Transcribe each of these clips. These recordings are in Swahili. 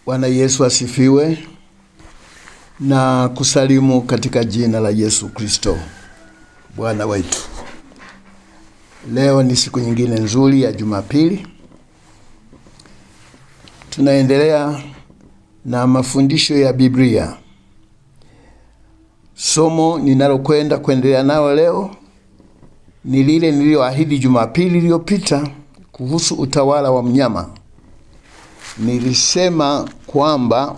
Bwana Yesu asifiwe na kusalimu katika jina la Yesu Kristo Bwana wetu. Leo ni siku nyingine nzuri ya Jumapili. Tunaendelea na mafundisho ya Biblia. Somo ninalokwenda kuendelea nalo leo ni lile nililoahidi Jumapili iliyopita kuhusu utawala wa mnyama. Nilisema kwamba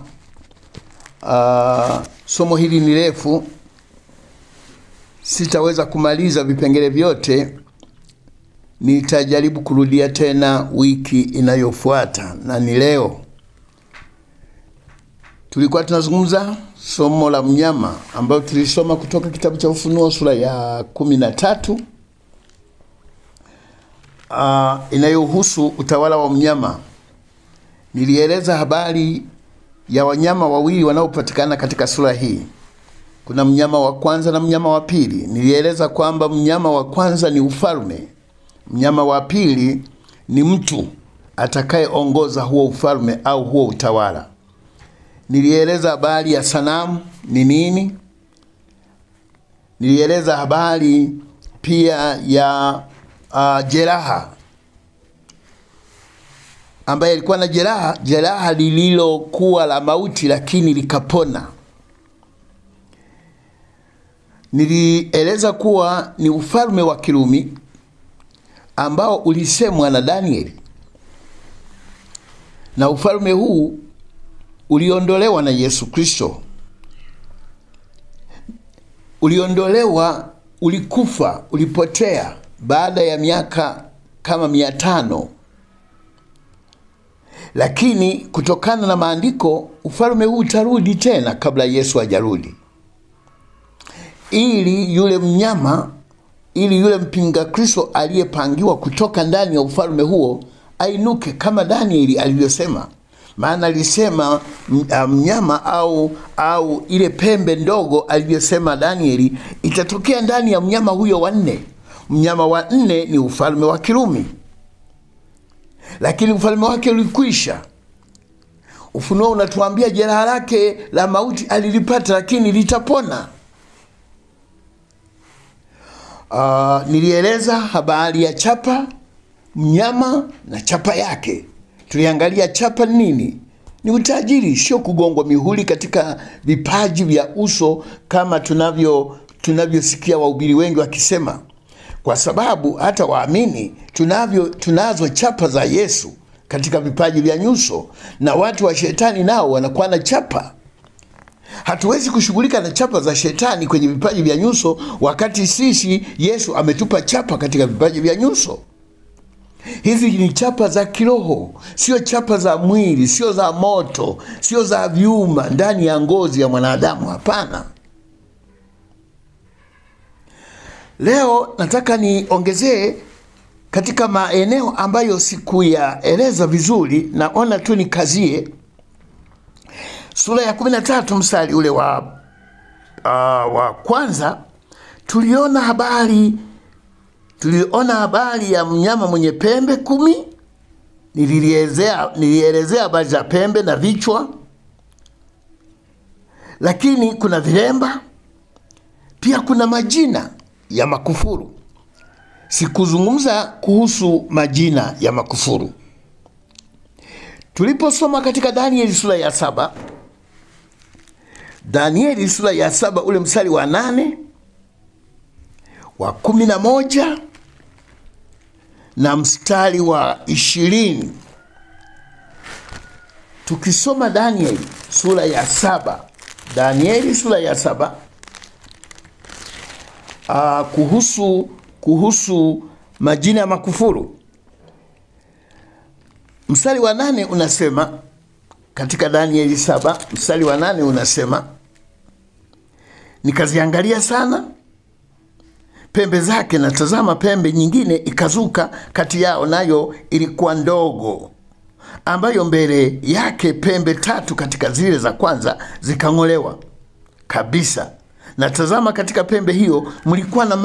somo hili ni refu, sitaweza kumaliza vipengele vyote. Nitajaribu kurudia tena wiki inayofuata, na ni leo. Tulikuwa tunazungumza somo la mnyama ambao tulisoma kutoka kitabu cha Ufunuo sura ya 13 inayohusu utawala wa mnyama. Nilieleza habari ya wanyama wawili wanaopatikana katika sura hii. Kuna mnyama wa kwanza na mnyama wa pili. Nilieleza kwamba mnyama wa kwanza ni ufalme. Mnyama wa pili ni mtu atakayeongoza huo ufalme au huo utawala. Nilieleza habari ya sanamu ni nini. Nilieleza habari pia ya jeraha, ambaye alikuwa na jeraha lililokuwa la mauti lakini likapona. Nilieleza kuwa ni ufalme wa Kirumi ambao ulisemwa na Danieli, na ufalme huu uliondolewa na Yesu Kristo. Uliondolewa, ulikufa, ulipotea baada ya miaka kama 500. Lakini kutokana na maandiko, ufalme huu utarudi tena kabla Yesu hajarudi, ili yule mnyama, ili yule mpinga Kristo aliyepangiwa kutoka ndani ya ufalme huo ainuke kama Danieli alivyosema. Maana alisema mnyama au ile pembe ndogo alivyosema Danieli itatokea ndani ya mnyama huyo wa 4. Mnyama wa 4 ni ufalme wa Kirumi, lakini ufalme wake ulikwisha. Ufunuo unatuambia jeraha lake la mauti alilipata, lakini litapona. Nilieleza habari ya chapa mnyama na chapa yake. Tuliangalia chapa nini? Ni utajiri, sio kugongwa mihuri katika vipaji vya uso kama tunavyosikia wahubiri wengi wakisema. Kwa sababu hata waamini tunazo chapa za Yesu katika vipaji vya nyuso, na watu wa shetani nao wanakuwa na chapa. Hatuwezi kushughulika na chapa za shetani kwenye vipaji vya nyuso wakati sisi Yesu ametupa chapa katika vipaji vya nyuso. Hizi ni chapa za kiroho, sio chapa za mwili, sio za moto, sio za vyuma ndani ya ngozi ya mwanadamu, hapana. Leo nataka niongezee katika maeneo ambayo sikuyaeleza vizuri, naona tu nikazie. Sura ya 13 mstari ule wa kwanza, tuliona habari ya mnyama mwenye pembe 10. Nilielezea habari za pembe na vichwa, lakini kuna vilemba, pia kuna majina ya makufuru. Sikuzungumza kuhusu majina ya makufuru. Tuliposoma katika Danieli sura ya 7, Danieli sura ya 7 ule mstari wa 8, wa 11 na mstari wa 20. Tukisoma Danieli sura ya 7, Danieli sura ya 7, kuhusu majina ya makufuru. Mstari wa 8 unasema, katika Danieli 7 mstari wa 8 unasema, nikaziangalia sana pembe zake, na tazama pembe nyingine ikazuka kati yao, nayo ilikuwa ndogo, ambayo mbele yake pembe 3 katika zile za kwanza zikang'olewa kabisa. Na tazama katika pembe hiyo mlikuwa na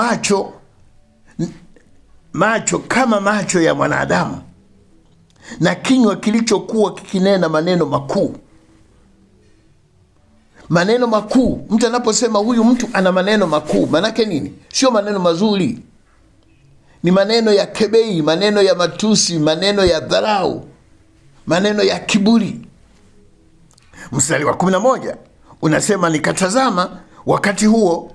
macho kama macho ya mwanadamu, na kinywa kilichokuwa kikinena maneno makuu. maneno makuu. Mtu anaposema huyu mtu ana maneno makuu, manake nini? Sio maneno mazuri, ni maneno ya kebei, maneno ya matusi, maneno ya dharau, maneno ya kiburi. Mstari wa 11 unasema, nikatazama wakati huo,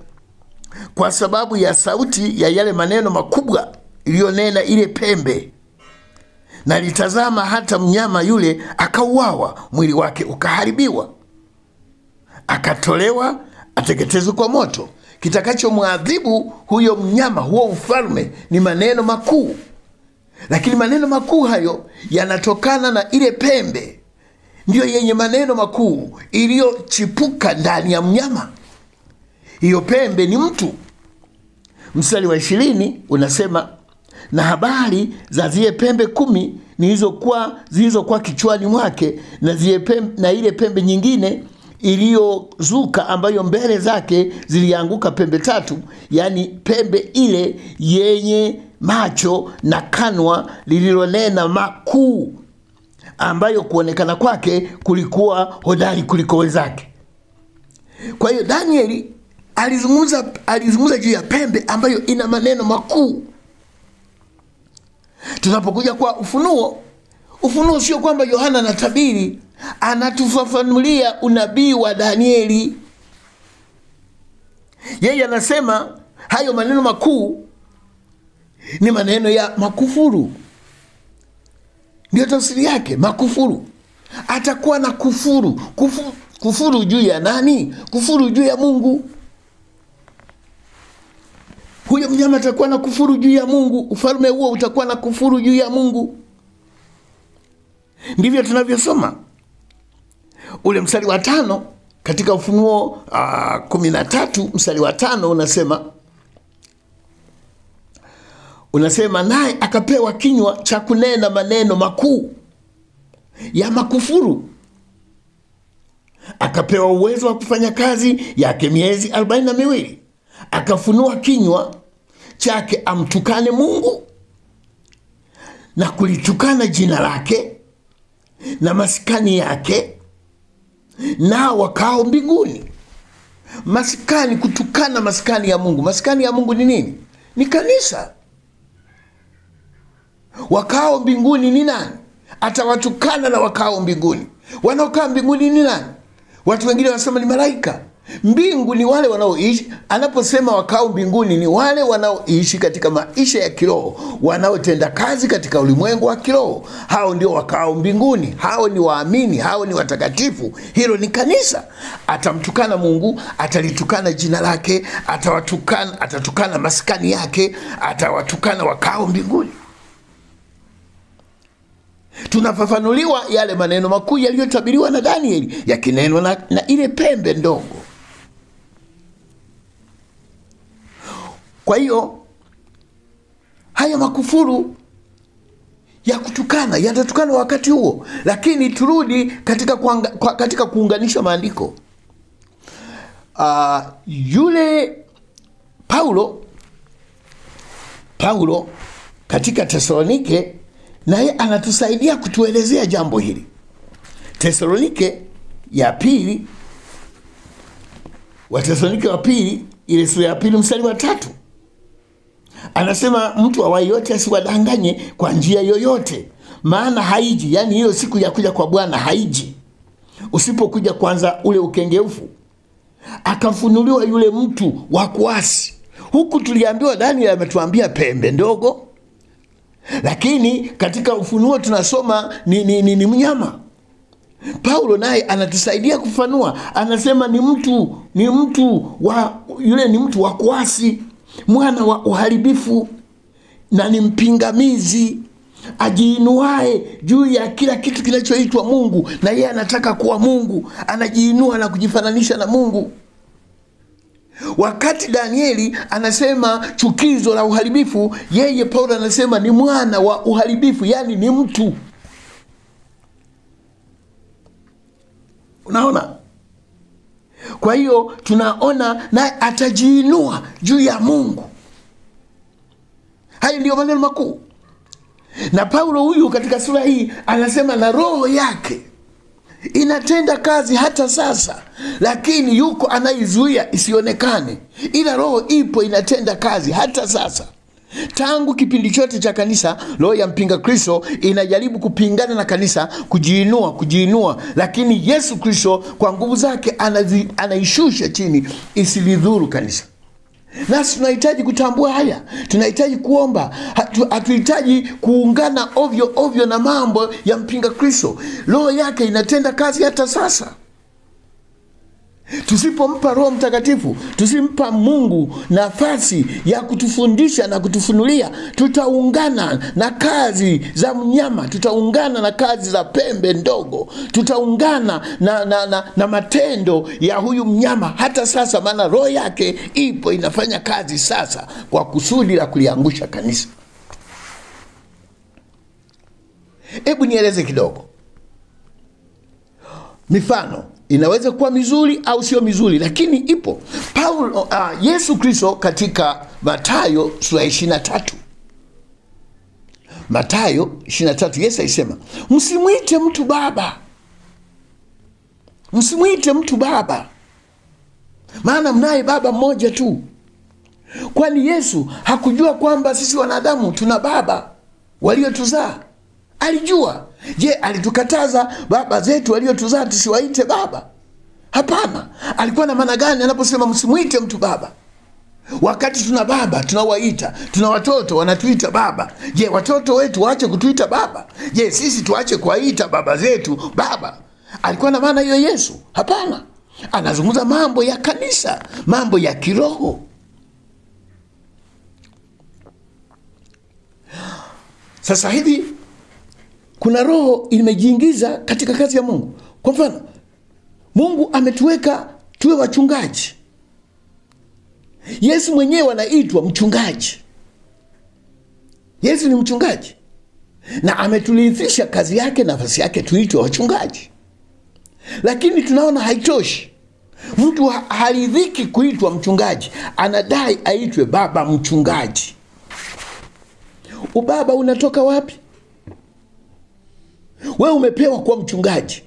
kwa sababu ya sauti ya yale maneno makubwa iliyonena ile pembe, na litazama hata mnyama yule akauawa, mwili wake ukaharibiwa, akatolewa ateketezwe kwa moto. Kitakachomwadhibu huyo mnyama, huo ufalme, ni maneno makuu. Lakini maneno makuu hayo yanatokana na ile pembe, ndiyo yenye maneno makuu iliyochipuka ndani ya mnyama. Hiyo pembe ni mtu. Mstari wa 20 unasema, na habari za zile pembe 10 zilizokuwa kichwani mwake, na ile pembe nyingine iliyozuka, ambayo mbele zake zilianguka pembe 3, yani pembe ile yenye macho na kanwa lililonena makuu, ambayo kuonekana kwake kulikuwa hodari kuliko wenzake. Kwa hiyo Danieli alizungumza juu ya pembe ambayo ina maneno makuu. Tunapokuja kwa Ufunuo sio kwamba Yohana anatabiri, anatufafanulia unabii wa Danieli. Yeye anasema hayo maneno makuu ni maneno ya makufuru. Ndio tafsiri yake, makufuru. Atakuwa na kufuru juu ya nani? Kufuru juu ya Mungu. Huyo mnyama atakuwa na kufuru juu ya Mungu. Ufalme huo utakuwa na kufuru juu ya Mungu. Ndivyo tunavyosoma ule mstari wa 5 katika Ufunuo 13 mstari wa 5 unasema, naye akapewa kinywa cha kunena maneno makuu ya makufuru, akapewa uwezo wa kufanya kazi yake miezi 42, akafunua kinywa chake amtukane Mungu na kulitukana jina lake na maskani yake na wakao mbinguni. Maskani, kutukana maskani ya Mungu. Maskani ya Mungu ni nini? Ni kanisa. Wakao mbinguni ni nani? Atawatukana na wakao mbinguni. Wanaokaa mbinguni ni nani? Watu wengine wanasema ni malaika. Mbingu ni wale wanaoishi. Anaposema wakao mbinguni, ni wale wanaoishi katika maisha ya kiroho, wanaotenda kazi katika ulimwengu wa kiroho. Hao ndio wakao mbinguni. Hao ni waamini, hao ni watakatifu. Hilo ni kanisa. Atamtukana Mungu, atalitukana jina lake, atatukana maskani yake, atawatukana wakao mbinguni. Tunafafanuliwa yale maneno makuu yaliyotabiriwa na Danieli, yakinenwa na ile pembe ndogo. Kwa hiyo haya makufuru ya kutukana yatatukana wakati huo. Lakini turudi katika kuunganisha maandiko. Yule Paulo katika Tesalonike, naye anatusaidia kutuelezea jambo hili. Tesalonike ya pili, Watesalonike wa pili, ile sura ya 2 mstari wa 3, anasema, mtu awaye yote asiwadanganye kwa njia yoyote, maana haiji, yani hiyo siku ya kuja kwa Bwana haiji, usipokuja kwanza ule ukengeufu, akafunuliwa yule mtu wa kuasi. Huku tuliambiwa, Daniel ametuambia pembe ndogo, lakini katika Ufunuo tunasoma ni mnyama. Paulo naye anatusaidia kufanua, anasema ni mtu wa kuasi, mwana wa uharibifu, na ni mpingamizi, ajiinuae juu ya kila kitu kinachoitwa Mungu, na yeye anataka kuwa Mungu, anajiinua na kujifananisha na Mungu. Wakati Danieli anasema chukizo la uharibifu, yeye Paulo anasema ni mwana wa uharibifu, yani ni mtu. Unaona? Kwa hiyo tunaona na atajiinua juu ya Mungu. Hayo ndio maneno makuu. Na Paulo huyu katika sura hii anasema na roho yake inatenda kazi hata sasa, lakini yuko anaizuia isionekane, ila Roho ipo inatenda kazi hata sasa. Tangu kipindi chote cha kanisa, roho ya mpinga Kristo inajaribu kupingana na kanisa, kujiinua, lakini Yesu Kristo kwa nguvu zake anaishusha chini isilidhuru kanisa. Nasi tunahitaji kutambua haya, tunahitaji kuomba, hatuhitaji kuungana ovyo ovyo na mambo ya mpinga Kristo. Roho yake inatenda kazi hata sasa. Tusipompa Roho Mtakatifu, tusimpa Mungu nafasi ya kutufundisha na kutufunulia, tutaungana na kazi za mnyama, tutaungana na kazi za pembe ndogo, tutaungana na matendo ya huyu mnyama hata sasa, maana roho yake ipo inafanya kazi sasa kwa kusudi la kuliangusha kanisa. Hebu nieleze kidogo. Mifano inaweza kuwa mizuri au sio mizuri, lakini ipo. Yesu Kristo katika Mathayo sura 23. Mathayo 23, Yesu alisema, msimuite mtu baba. Msimuite mtu baba, maana mnaye baba mmoja tu. Kwani Yesu hakujua kwamba sisi wanadamu tuna baba waliotuzaa? Alijua. Je, alitukataza baba zetu waliotuzaa tusiwaite baba? Hapana. Alikuwa na maana gani anaposema msimuite mtu baba? Wakati tuna baba tunawaita, tuna watoto wanatuita baba. Je, watoto wetu waache kutuita baba? Je, sisi tuache kuwaita baba zetu baba? Alikuwa na maana hiyo Yesu? Hapana. Anazungumza mambo ya kanisa, mambo ya kiroho. Sasa hivi kuna roho imejiingiza katika kazi ya Mungu. Kwa mfano, Mungu ametuweka tuwe wachungaji. Yesu mwenyewe anaitwa mchungaji. Yesu ni mchungaji, na ameturithisha kazi yake, nafasi yake, tuitwe wachungaji. Lakini tunaona haitoshi. Mtu haridhiki kuitwa mchungaji, anadai aitwe baba mchungaji. Ubaba unatoka wapi? Wewe umepewa kuwa mchungaji,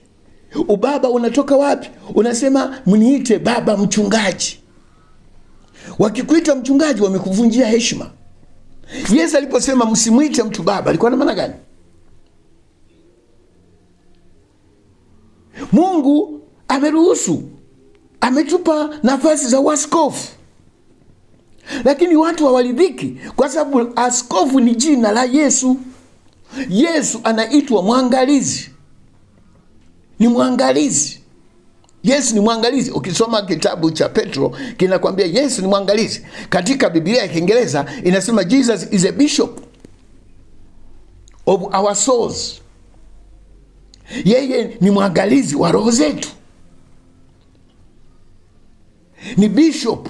ubaba unatoka wapi? Unasema mniite baba mchungaji. Wakikuita mchungaji wamekuvunjia heshima. Yesu aliposema msimuite mtu baba, alikuwa na maana gani? Mungu ameruhusu, ametupa nafasi za waskofu, lakini watu hawaridhiki kwa sababu askofu ni jina la Yesu. Yesu anaitwa mwangalizi. Ni mwangalizi. Yesu ni mwangalizi. Ukisoma kitabu cha Petro kinakwambia Yesu ni mwangalizi. Katika Biblia ya Kiingereza inasema Jesus is a bishop of our souls. Yeye ni mwangalizi wa roho zetu. Ni bishop,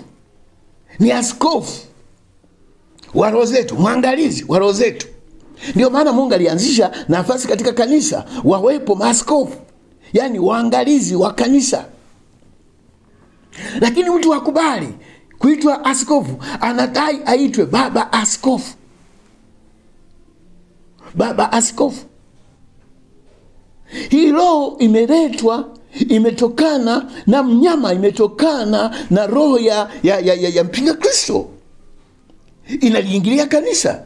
ni askofu wa roho zetu, mwangalizi wa roho zetu. Ndio maana Mungu alianzisha nafasi katika kanisa wawepo maaskofu, yani waangalizi wa kanisa. Lakini mtu hakubali kuitwa askofu, anadai aitwe baba askofu. Baba askofu. Hii roho imeletwa, imetokana na mnyama, imetokana na roho ya mpinga Kristo. Inaliingilia kanisa.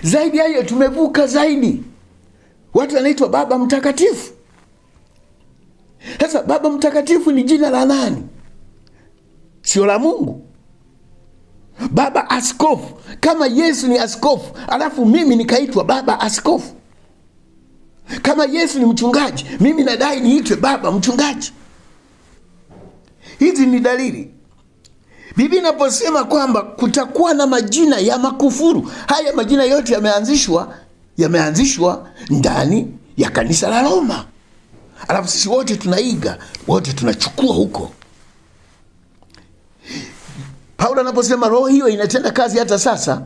Zaidi ya hiyo, tumevuka zaidi. Watu wanaitwa baba mtakatifu. Sasa baba mtakatifu ni jina la nani? Sio la Mungu. Baba askofu, kama Yesu ni askofu, alafu mimi nikaitwa baba askofu. Kama Yesu ni mchungaji, mimi nadai niitwe baba mchungaji. Hizi ni dalili. Biblia inaposema kwamba kutakuwa na majina ya makufuru, haya majina yote yameanzishwa ndani ya kanisa la Roma. Alafu sisi wote tunaiga, wote tunachukua huko. Paulo anaposema roho hiyo inatenda kazi hata sasa,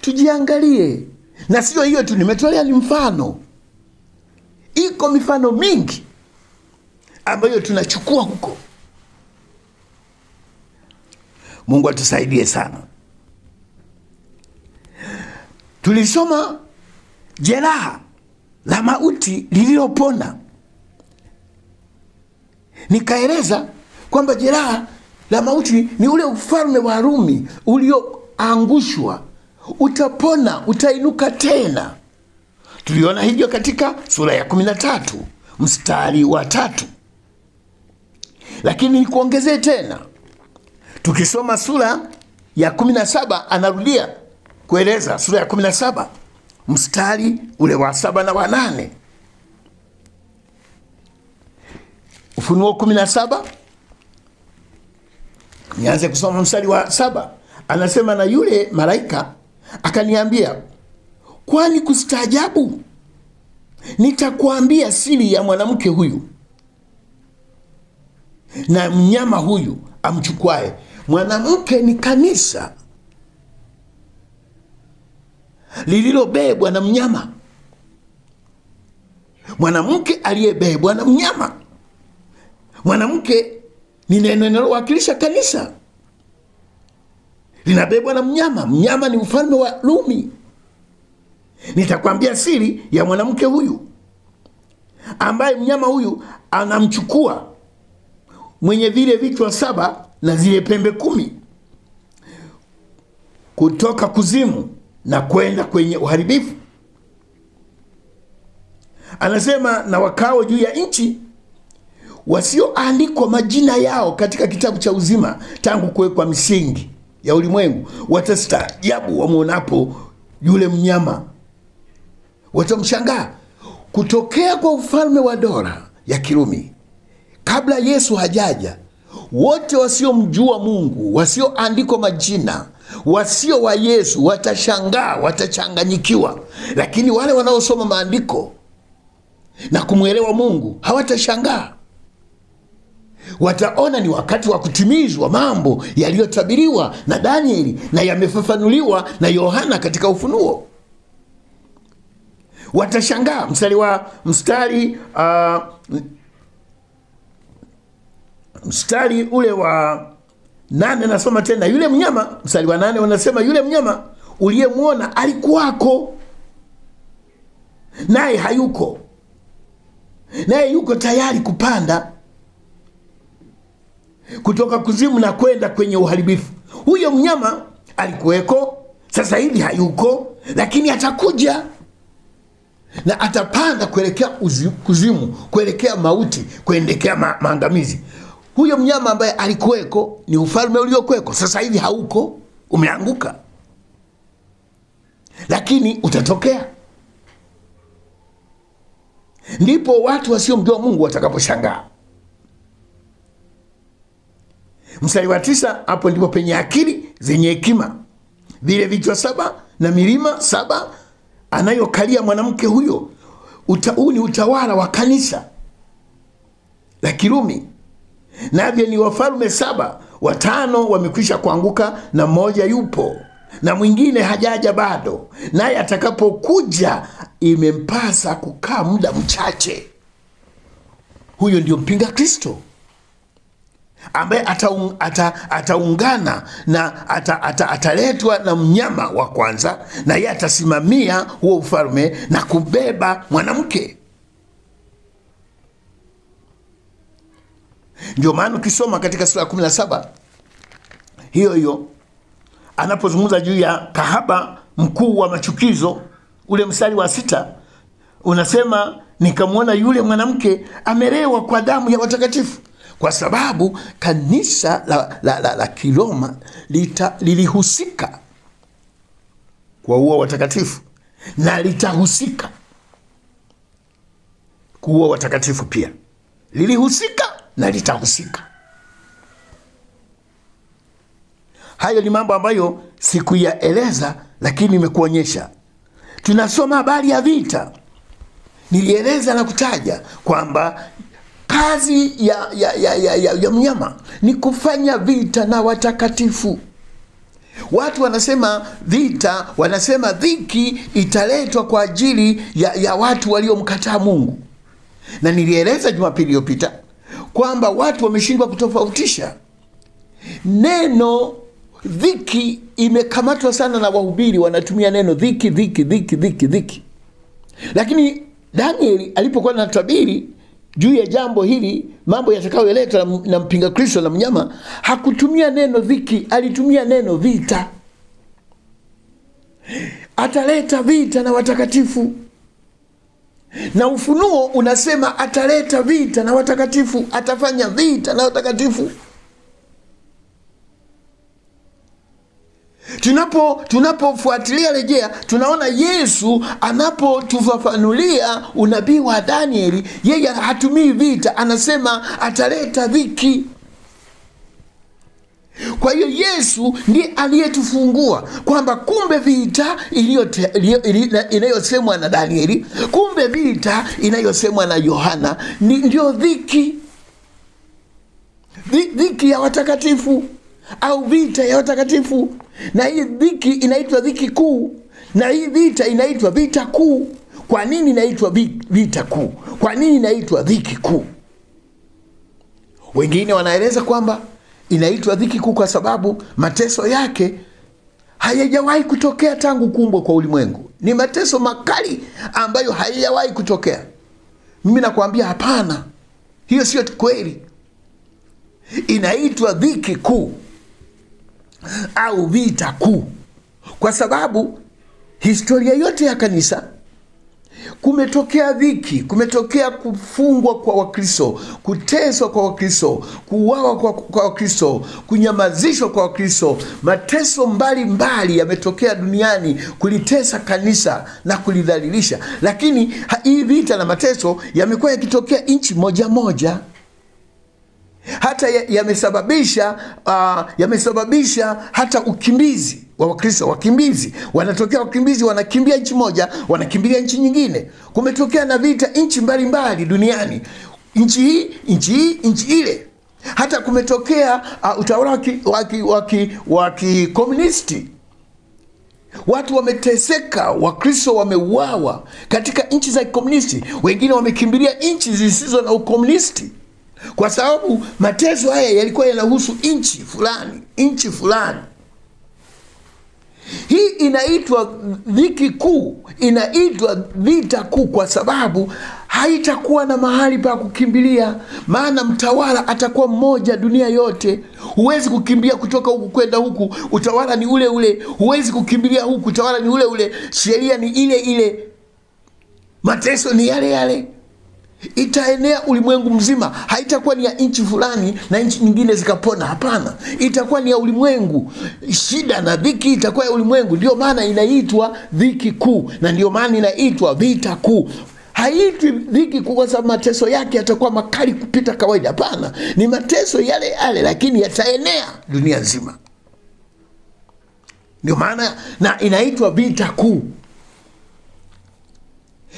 tujiangalie. Na sio hiyo tu, nimetolea ni mfano. Iko mifano mingi ambayo tunachukua huko. Mungu atusaidie sana. Tulisoma jeraha la mauti lililopona. Nikaeleza kwamba jeraha la mauti ni ule ufalme wa Rumi ulioangushwa, utapona, utainuka tena. Tuliona hivyo katika sura ya 13 mstari wa 3. Lakini nikuongezee tena, tukisoma sura ya 17, anarudia kueleza sura ya 17 mstari ule wa 7 na wa 8. Ufunuo 17, nianze kusoma mstari wa 7. Anasema, na yule malaika akaniambia, kwani kustaajabu? Nitakuambia siri ya mwanamke huyu na mnyama huyu amchukwae. Mwanamke ni kanisa lililobebwa na mnyama. Mwanamke aliyebebwa na mnyama. Mwanamke ni neno linalowakilisha kanisa, linabebwa na mnyama. Mnyama ni ufalme wa Rumi. Nitakwambia siri ya mwanamke huyu ambaye mnyama huyu anamchukua, mwenye vile vichwa 7 na zile pembe 10, kutoka kuzimu na kwenda kwenye uharibifu. Anasema, na wakao juu ya nchi, wasioandikwa majina yao katika kitabu cha uzima tangu kuwekwa misingi ya ulimwengu, watastaajabu wamuonapo yule mnyama, watamshangaa. Kutokea kwa ufalme wa dola ya Kirumi, kabla Yesu hajaja, wote wasiomjua Mungu, wasioandikwa majina, wasio wa Yesu watashangaa, watachanganyikiwa. Lakini wale wanaosoma maandiko na kumwelewa Mungu hawatashangaa. Wataona ni wakati wa kutimizwa mambo yaliyotabiriwa na Danieli na yamefafanuliwa na Yohana katika Ufunuo. Watashangaa. Mstari ule wa 8 nasoma tena, yule mnyama, mstari wa 8 wanasema, yule mnyama uliyemwona alikuwako, naye hayuko, naye yuko tayari kupanda kutoka kuzimu na kwenda kwenye uharibifu. Huyo mnyama alikuweko, sasa hivi hayuko, lakini atakuja na atapanda kuelekea kuzimu, kuelekea mauti, kuelekea maangamizi. Huyo mnyama ambaye alikuweko ni ufalme uliokuweko, sasa hivi hauko, umeanguka, lakini utatokea. Ndipo watu wasiomjua Mungu watakaposhangaa. Mstari wa 9, hapo ndipo penye akili zenye hekima. Vile vichwa 7 na milima 7 anayokalia mwanamke huyo, huu ni utawala wa kanisa la Kirumi. Navyo ni wafalme 7, 5 wamekwisha kuanguka na mmoja yupo na mwingine hajaja bado, naye atakapokuja imempasa kukaa muda mchache. Huyo ndio mpinga Kristo ambaye ataungana na ataletwa na mnyama wa kwanza, na yeye atasimamia huo ufalme na kubeba mwanamke. Ndio maana ukisoma katika sura 17 hiyo anapozungumza juu ya kahaba mkuu wa machukizo, ule mstari wa 6 unasema, nikamwona yule mwanamke amelewa kwa damu ya watakatifu. Kwa sababu kanisa la Kiroma lilihusika kuwaua watakatifu na litahusika kuua watakatifu pia. Lilihusika na litahusika. Hayo ni mambo ambayo sikuyaeleza, lakini nimekuonyesha. Tunasoma habari ya vita. Nilieleza na kutaja kwamba kazi ya mnyama ni kufanya vita na watakatifu. Watu wanasema vita, wanasema dhiki italetwa kwa ajili ya watu waliomkataa Mungu. Na nilieleza Jumapili iliyopita kwamba watu wameshindwa kutofautisha neno dhiki. Imekamatwa sana na wahubiri, wanatumia neno dhiki. Lakini Danieli alipokuwa anatabiri juu ya jambo hili, mambo yatakayoletwa na mpinga Kristo na mnyama, hakutumia neno dhiki, alitumia neno vita. Ataleta vita na watakatifu. Na Ufunuo unasema ataleta vita na watakatifu, atafanya vita na watakatifu. Tunapofuatilia rejea, tunaona Yesu anapotufafanulia unabii wa Danieli, yeye hatumii vita, anasema ataleta dhiki. Kwa hiyo Yesu ndiye aliyetufungua kwamba kumbe vita inayosemwa na Danieli, kumbe vita inayosemwa na Yohana ndio dhiki. Dhiki ya watakatifu au vita ya watakatifu. Na hii dhiki inaitwa dhiki kuu, na hii vita inaitwa vita kuu. Kwa nini inaitwa vita kuu? Kwa nini inaitwa dhiki kuu? Wengine wanaeleza kwamba inaitwa dhiki kuu kwa sababu mateso yake hayajawahi kutokea tangu kuumbwa kwa ulimwengu. Ni mateso makali ambayo hayajawahi kutokea. Mimi nakwambia hapana, hiyo sio kweli. Inaitwa dhiki kuu au vita kuu kwa sababu historia yote ya kanisa kumetokea dhiki, kumetokea kufungwa kwa Wakristo, kuteswa kwa Wakristo, kuuawa kwa Wakristo, kunyamazishwa kwa Wakristo. Mateso mbalimbali yametokea duniani kulitesa kanisa na kulidhalilisha. Lakini hii vita na mateso yamekuwa yakitokea nchi moja moja. Hata yamesababisha hata ukimbizi wa Wakristo. Wakimbizi wanatokea, wakimbizi wanakimbia nchi moja, wanakimbilia nchi nyingine. Kumetokea na vita nchi mbalimbali duniani, nchi hii, nchi ile. Hata kumetokea utawala wa kikomunisti. Watu wameteseka, Wakristo wameuawa katika nchi za kikomunisti. Wengine wamekimbilia nchi zisizo na ukomunisti, kwa sababu mateso haya yalikuwa yanahusu nchi fulani. Hii inaitwa dhiki kuu, inaitwa vita kuu kwa sababu haitakuwa na mahali pa kukimbilia. Maana mtawala atakuwa mmoja dunia yote. Huwezi kukimbia kutoka huku kwenda huku, utawala ni ule ule. Huwezi kukimbilia huku, utawala ni ule ule. Sheria ni ile ile, mateso ni yale yale. Itaenea ulimwengu mzima. Haitakuwa ni ya nchi fulani na nchi nyingine zikapona. Hapana, itakuwa ni ya ulimwengu. Shida na dhiki itakuwa ya ulimwengu. Ndio maana inaitwa dhiki kuu, na ndio maana inaitwa vita kuu. Haitwi dhiki kuu kwa sababu mateso yake yatakuwa makali kupita kawaida. Hapana, ni mateso yale yale, lakini yataenea dunia nzima. Ndio maana na inaitwa vita kuu.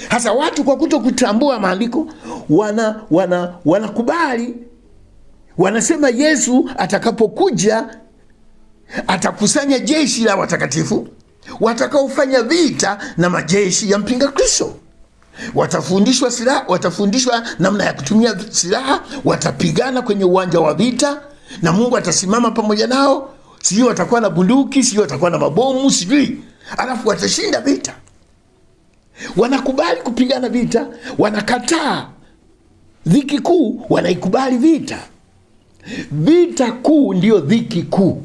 Hasa watu kwa kutambua maandiko wanakubali, wanasema Yesu atakapokuja atakusanya jeshi la watakatifu watakaofanya vita na majeshi ya mpinga Kristo. Watafundishwa silaha, watafundishwa namna ya kutumia silaha, watapigana kwenye uwanja wa vita na Mungu atasimama pamoja nao. Sijui watakuwa na bunduki, sijui watakuwa na mabomu, sijui. Alafu watashinda vita. Wanakubali kupigana vita, wanakataa dhiki kuu, wanaikubali vita. Vita kuu ndio dhiki kuu.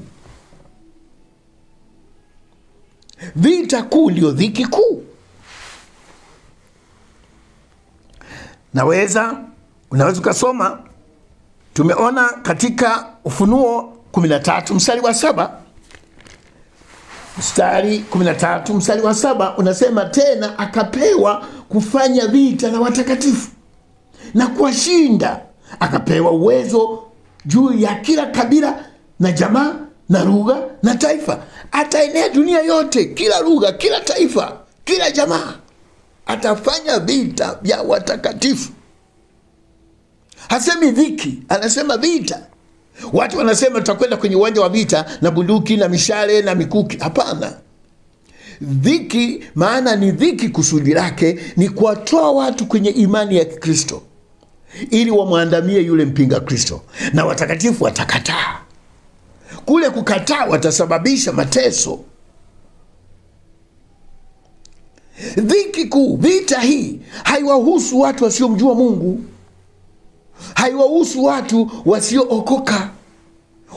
Vita kuu ndio dhiki kuu. Unaweza ukasoma, tumeona katika Ufunuo 13 mstari wa 7. Mstari 13 mstari wa 7 unasema, tena akapewa kufanya vita na watakatifu na kuwashinda. Akapewa uwezo juu ya kila kabila na jamaa na lugha na taifa. Ataenea dunia yote, kila lugha, kila taifa, kila jamaa. Atafanya vita vya watakatifu. Hasemi dhiki, anasema vita. Watu wanasema tutakwenda kwenye uwanja wa vita na bunduki na mishale na mikuki. Hapana. Dhiki, maana ni dhiki, kusudi lake ni kuwatoa watu kwenye imani ya Kristo ili wamwandamie yule mpinga Kristo, na watakatifu watakataa. Kule kukataa watasababisha mateso. Dhiki kuu, vita hii haiwahusu watu wasiomjua Mungu, haiwahusu watu wasiookoka,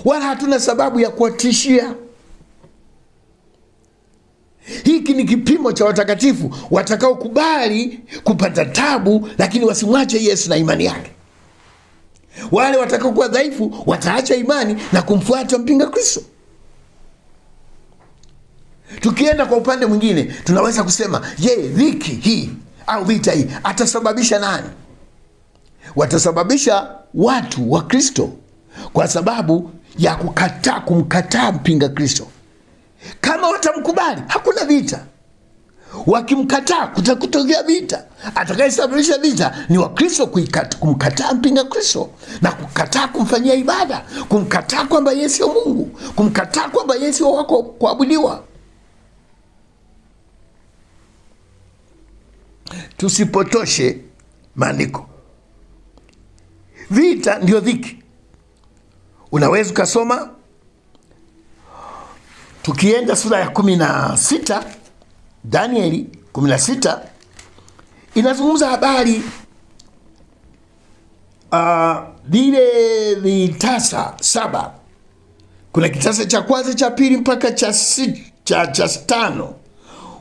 wala hatuna sababu ya kuwatishia. Hiki ni kipimo cha watakatifu watakaokubali kupata tabu, lakini wasimwache Yesu na imani yake. Wale watakaokuwa dhaifu wataacha imani na kumfuata mpinga Kristo. Tukienda kwa upande mwingine, tunaweza kusema, je, dhiki hii au vita hii atasababisha nani? Watasababisha watu wa Kristo, kwa sababu ya kumkataa mpinga Kristo. Kama watamkubali, hakuna vita. Wakimkataa, kutakutokea vita. Atakayesababisha vita ni Wakristo kumkataa mpinga Kristo na kukataa kumfanyia ibada, kumkataa kwamba yeye sio Mungu, kumkataa kwamba yeye sio wako kuabudiwa. Tusipotoshe maandiko. Vita ndio dhiki. Unaweza ukasoma, tukienda sura ya 16, Danieli 16, inazungumza habari vile vitasa 7. Kuna kitasa cha kwanza, cha pili mpaka cha 5.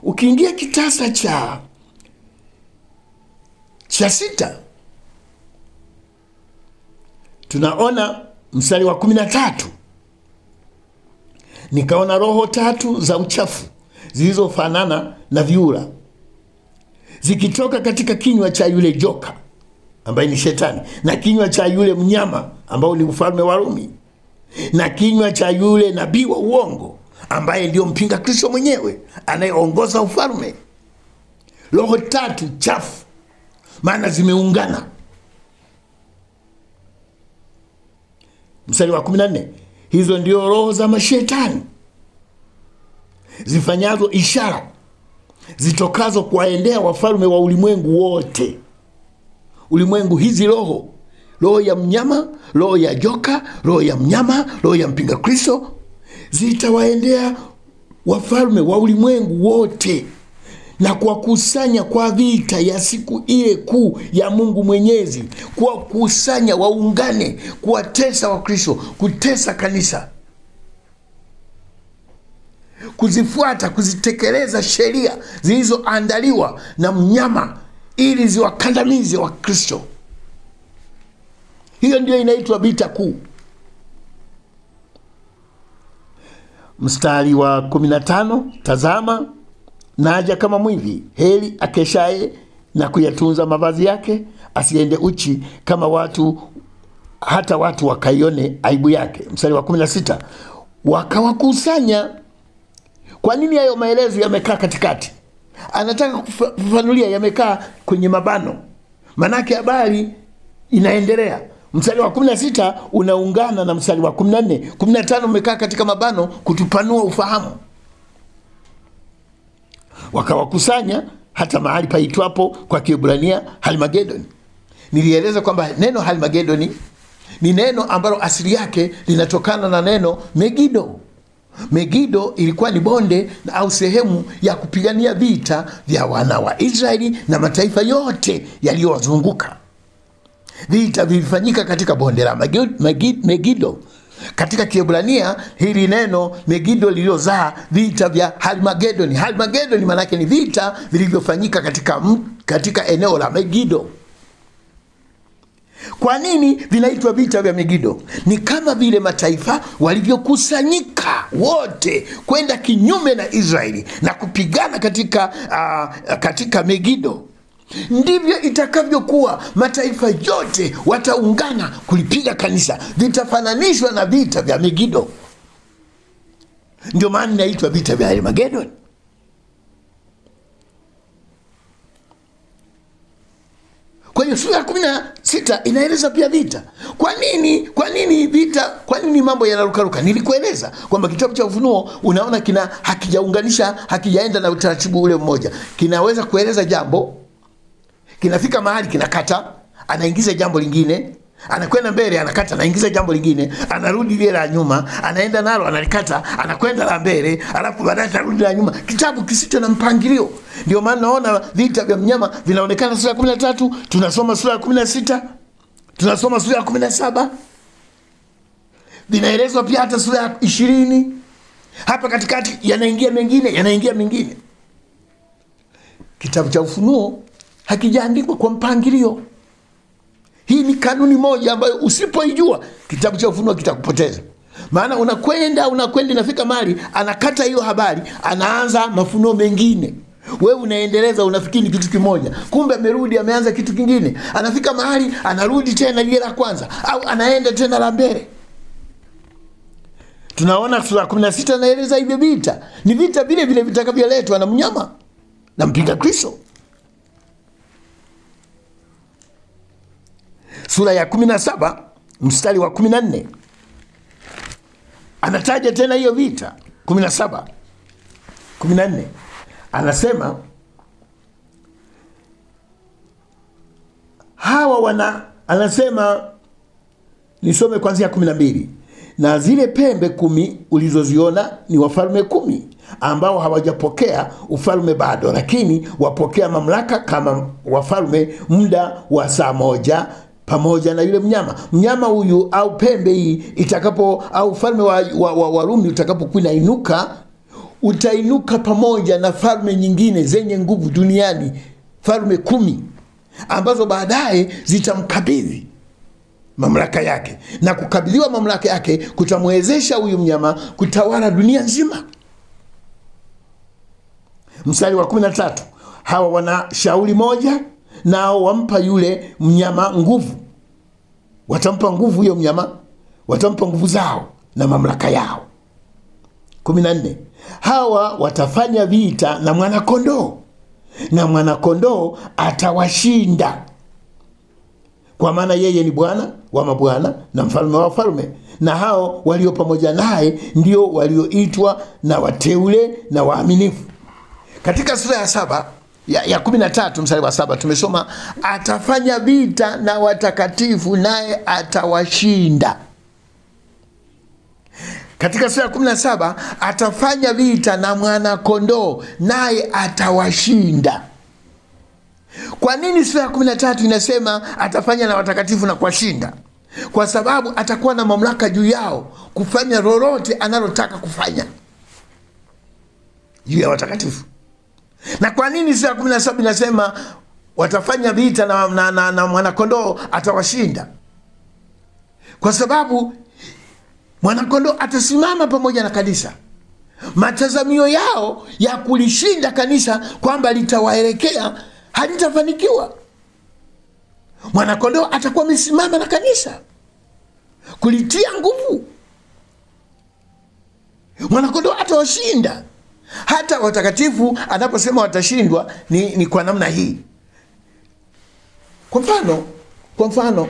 Ukiingia kitasa cha 6, tunaona mstari wa 13, nikaona roho 3 za uchafu zilizofanana na viura zikitoka katika kinywa cha yule joka ambaye ni Shetani, na kinywa cha yule mnyama ambao ni ufalme wa Rumi, na kinywa cha yule nabii wa uongo ambaye ndio mpinga Kristo mwenyewe anayeongoza ufalme. Roho 3 chafu, maana zimeungana. Mstari wa 14, hizo ndio roho za mashetani zifanyazo ishara zitokazo kuwaendea wafalme wa ulimwengu wote. Ulimwengu, hizi roho ya mnyama, roho ya joka, roho ya mnyama, roho ya mpinga Kristo, zitawaendea wafalme wa ulimwengu wote na kuwakusanya kwa vita ya siku ile kuu ya Mungu Mwenyezi, kuwakusanya waungane, kuwatesa wa Kristo, kutesa kanisa, kuzifuata, kuzitekeleza sheria zilizoandaliwa na mnyama ili ziwakandamize wa Kristo. Hiyo ndio inaitwa vita kuu. Mstari wa 15, tazama naja kama mwivi, heri akeshaye na kuyatunza mavazi yake, asiende uchi kama watu, hata watu wakaione aibu yake. Mstari wa 16, wakawakusanya. Kwa nini hayo maelezo yamekaa katikati? Anataka kufafanulia yamekaa kwenye mabano, manake habari inaendelea. Mstari wa 16 unaungana na mstari wa 14. 15 umekaa katika mabano kutupanua ufahamu. Wakawakusanya hata mahali paitwapo kwa Kiebrania Halmagedoni. Nilieleza kwamba neno Halmagedoni ni neno ambalo asili yake linatokana na neno Megido. Megido ilikuwa ni bonde au sehemu ya kupigania vita vya wana wa Israeli na mataifa yote yaliyowazunguka. Vita vilifanyika katika bonde la Megido. Katika Kiebrania hili neno Megido lililozaa vita vya Halmagedoni. Halmagedoni maana yake ni vita vilivyofanyika katika eneo la Megido. Kwa nini vinaitwa vita vya Megido? Ni kama vile mataifa walivyokusanyika wote kwenda kinyume na Israeli na kupigana katika Megido. Ndivyo itakavyokuwa, mataifa yote wataungana kulipiga kanisa. Vitafananishwa na vita vya Megido. Ndio maana inaitwa vita vya Armageddon. Kwa hiyo sura ya 16 inaeleza pia vita. Kwa nini vita? Kwa nini mambo yanarukaruka? Nilikueleza kwamba kitabu cha Ufunuo unaona hakijaenda na utaratibu ule mmoja. Kinaweza kueleza jambo, kinafika mahali kinakata, anaingiza jambo lingine, anakwenda mbele, anakata, anaingiza jambo lingine, anarudi lile la nyuma, anaenda nalo, analikata, anakwenda la mbele, alafu baadaye anarudi la nyuma. Kitabu kisicho na mpangilio. Ndio maana naona vita vya mnyama vinaonekana sura ya 13, tunasoma sura ya 16, tunasoma sura ya 17. Vinaelezwa pia hata sura ya 20. Hapa katikati yanaingia mengine. Kitabu cha Ufunuo hakijaandikwa kwa mpangilio. Hii ni kanuni moja ambayo usipoijua, kitabu cha Ufunuo kitakupoteza. Maana unakwenda inafika mahali anakata hiyo habari, anaanza mafunuo mengine. Wewe unaendeleza, unafikiri ni kitu kimoja, kumbe amerudi ameanza kitu kingine. Anafika mahali anarudi tena lile la kwanza, au anaenda tena la mbele. Tunaona sura 16 anaeleza hivyo vita. Ni vita vile vile vitakavyoletwa na mnyama na mpinga Kristo. Sura ya 17 mstari wa 14 anataja tena hiyo vita. 17:14 anasema anasema nisome kuanzia 12. Na zile pembe 10 ulizoziona ni wafalme 10 ambao hawajapokea ufalme bado, lakini wapokea mamlaka kama wafalme muda wa saa moja pamoja na yule mnyama huyu, au pembe hii au ufalme wa Rumi utakapokuwa inainuka, utainuka pamoja na falme nyingine zenye nguvu duniani, falme 10 ambazo baadaye zitamkabidhi mamlaka yake, na kukabidhiwa mamlaka yake kutamwezesha huyu mnyama kutawala dunia nzima. Mstari wa 13, hawa wana shauri moja, nao wampa yule mnyama nguvu. Watampa nguvu huyo mnyama, watampa nguvu zao na mamlaka yao. 14, hawa watafanya vita na mwana-kondoo, na mwana-kondoo atawashinda, kwa maana yeye ni Bwana wa mabwana na mfalme wa wafalme, na hao walio pamoja naye ndio walioitwa na wateule na waaminifu. Katika sura ya 7 ya 13 mstari wa 7 tumesoma atafanya vita na watakatifu naye atawashinda. Katika sura ya 17 atafanya vita na mwana-kondoo naye atawashinda. Kwa nini sura ya 13 inasema atafanya na watakatifu na kuwashinda? Kwa sababu atakuwa na mamlaka juu yao kufanya lolote analotaka kufanya juu ya watakatifu. Na kwa nini sura ya 17 inasema watafanya vita na mwana-kondoo atawashinda? Kwa sababu mwana-kondoo atasimama pamoja na kanisa. Matazamio yao ya kulishinda kanisa kwamba litawaelekea halitafanikiwa. Mwana-kondoo atakuwa amesimama na kanisa kulitia nguvu. Mwana-kondoo atawashinda. Hata watakatifu anaposema watashindwa ni kwa namna hii. Kwa mfano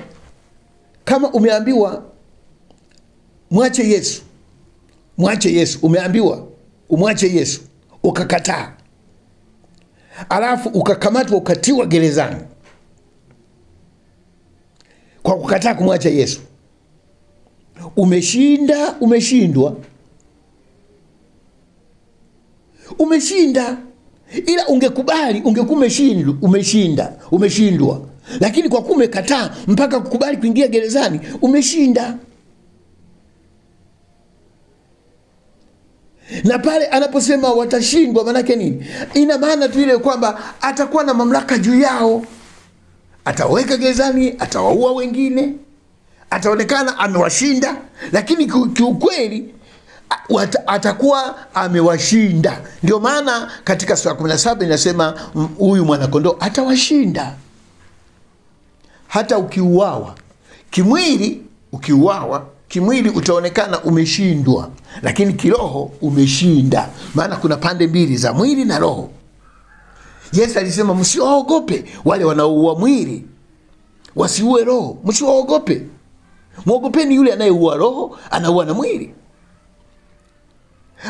kama umeambiwa mwache Yesu, umeambiwa umwache Yesu, ukakataa, alafu ukakamatwa ukatiwa gerezani kwa kukataa kumwacha Yesu, umeshindwa, ila ungekubali ungekuwa umeshindwa, lakini kwa kuwa umekataa mpaka kukubali kuingia gerezani, umeshinda. Na pale anaposema watashindwa, maana yake nini? Ina maana tu ile kwamba atakuwa na mamlaka juu yao, ataweka gerezani, atawaua wengine, ataonekana amewashinda, lakini kiukweli atakuwa amewashinda. Ndio maana katika sura 17 inasema huyu mwana-kondoo atawashinda. Hata ukiuawa kimwili utaonekana umeshindwa, lakini kiroho umeshinda. Maana kuna pande mbili za mwili na roho. Yesu alisema msiwaogope wale wanaoua mwili, wasiue roho. Msiwaogope. Muogopeni yule anayeua roho, anaua na mwili.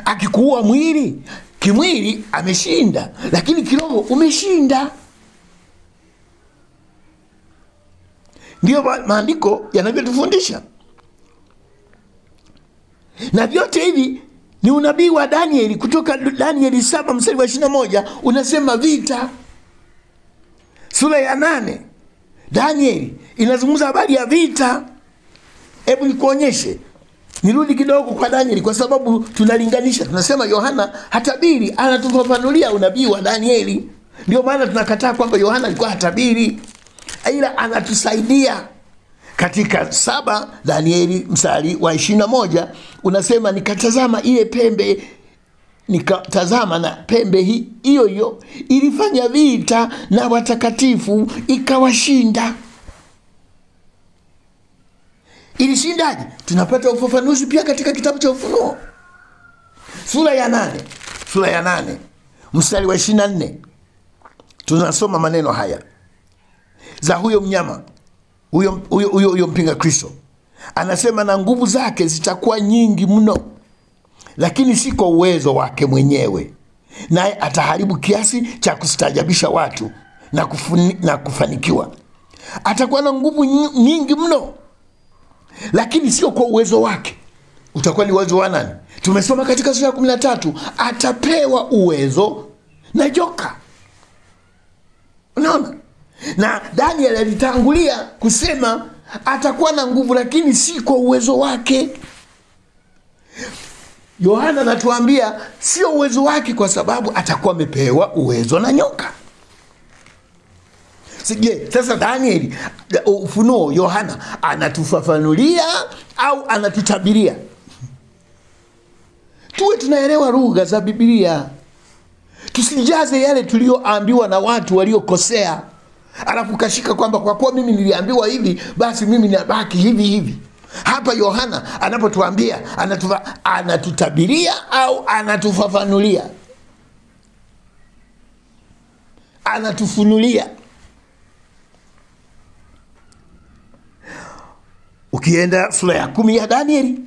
Akikuua kimwili ameshinda, lakini kiroho umeshinda. Ndio maandiko yanavyotufundisha. Na vyote hivi ni unabii wa Danieli. Kutoka Danieli 7 mstari wa 21 unasema vita. Sura ya 8 Danieli inazungumza habari ya vita. Hebu nikuonyeshe. Nirudi kidogo kwa Danieli kwa sababu tunalinganisha. Tunasema Yohana hatabiri, anatufafanulia unabii wa Danieli. Ndio maana tunakataa kwamba Yohana alikuwa hatabiri, ila anatusaidia. Katika 7 Danieli mstari wa 21 unasema, nikatazama ile pembe, nikatazama na pembe hiyo hiyo ilifanya vita na watakatifu ikawashinda. Ilishindaje? Tunapata ufafanuzi pia katika kitabu cha Ufunuo sura ya 8 mstari wa 24. Tunasoma maneno haya za huyo mnyama, huyo mpinga Kristo. Anasema, na nguvu zake zitakuwa nyingi mno, lakini si kwa uwezo wake mwenyewe, naye ataharibu kiasi cha kustajabisha watu na kufanikiwa. Atakuwa na nguvu nyingi mno, lakini sio kwa uwezo wake. Utakuwa ni uwezo wa nani? Tumesoma katika sura ya 13, atapewa uwezo na joka. Unaona? Na Daniel alitangulia kusema atakuwa na nguvu, lakini si kwa uwezo wake. Yohana anatuambia sio uwezo wake, kwa sababu atakuwa amepewa uwezo na nyoka. Sije, sasa Danieli, Ufunuo, Yohana anatufafanulia au anatutabiria? Tuwe tunaelewa lugha za Biblia. Tusijaze yale tulioambiwa na watu waliokosea, alafu kashika kwamba kwa kuwa mimi niliambiwa hivi basi mimi nabaki hivi hivi. Hapa Yohana anapotuambia anatutabiria au anatufafanulia? Anatufunulia. Ukienda sura ya 10 ya Danieli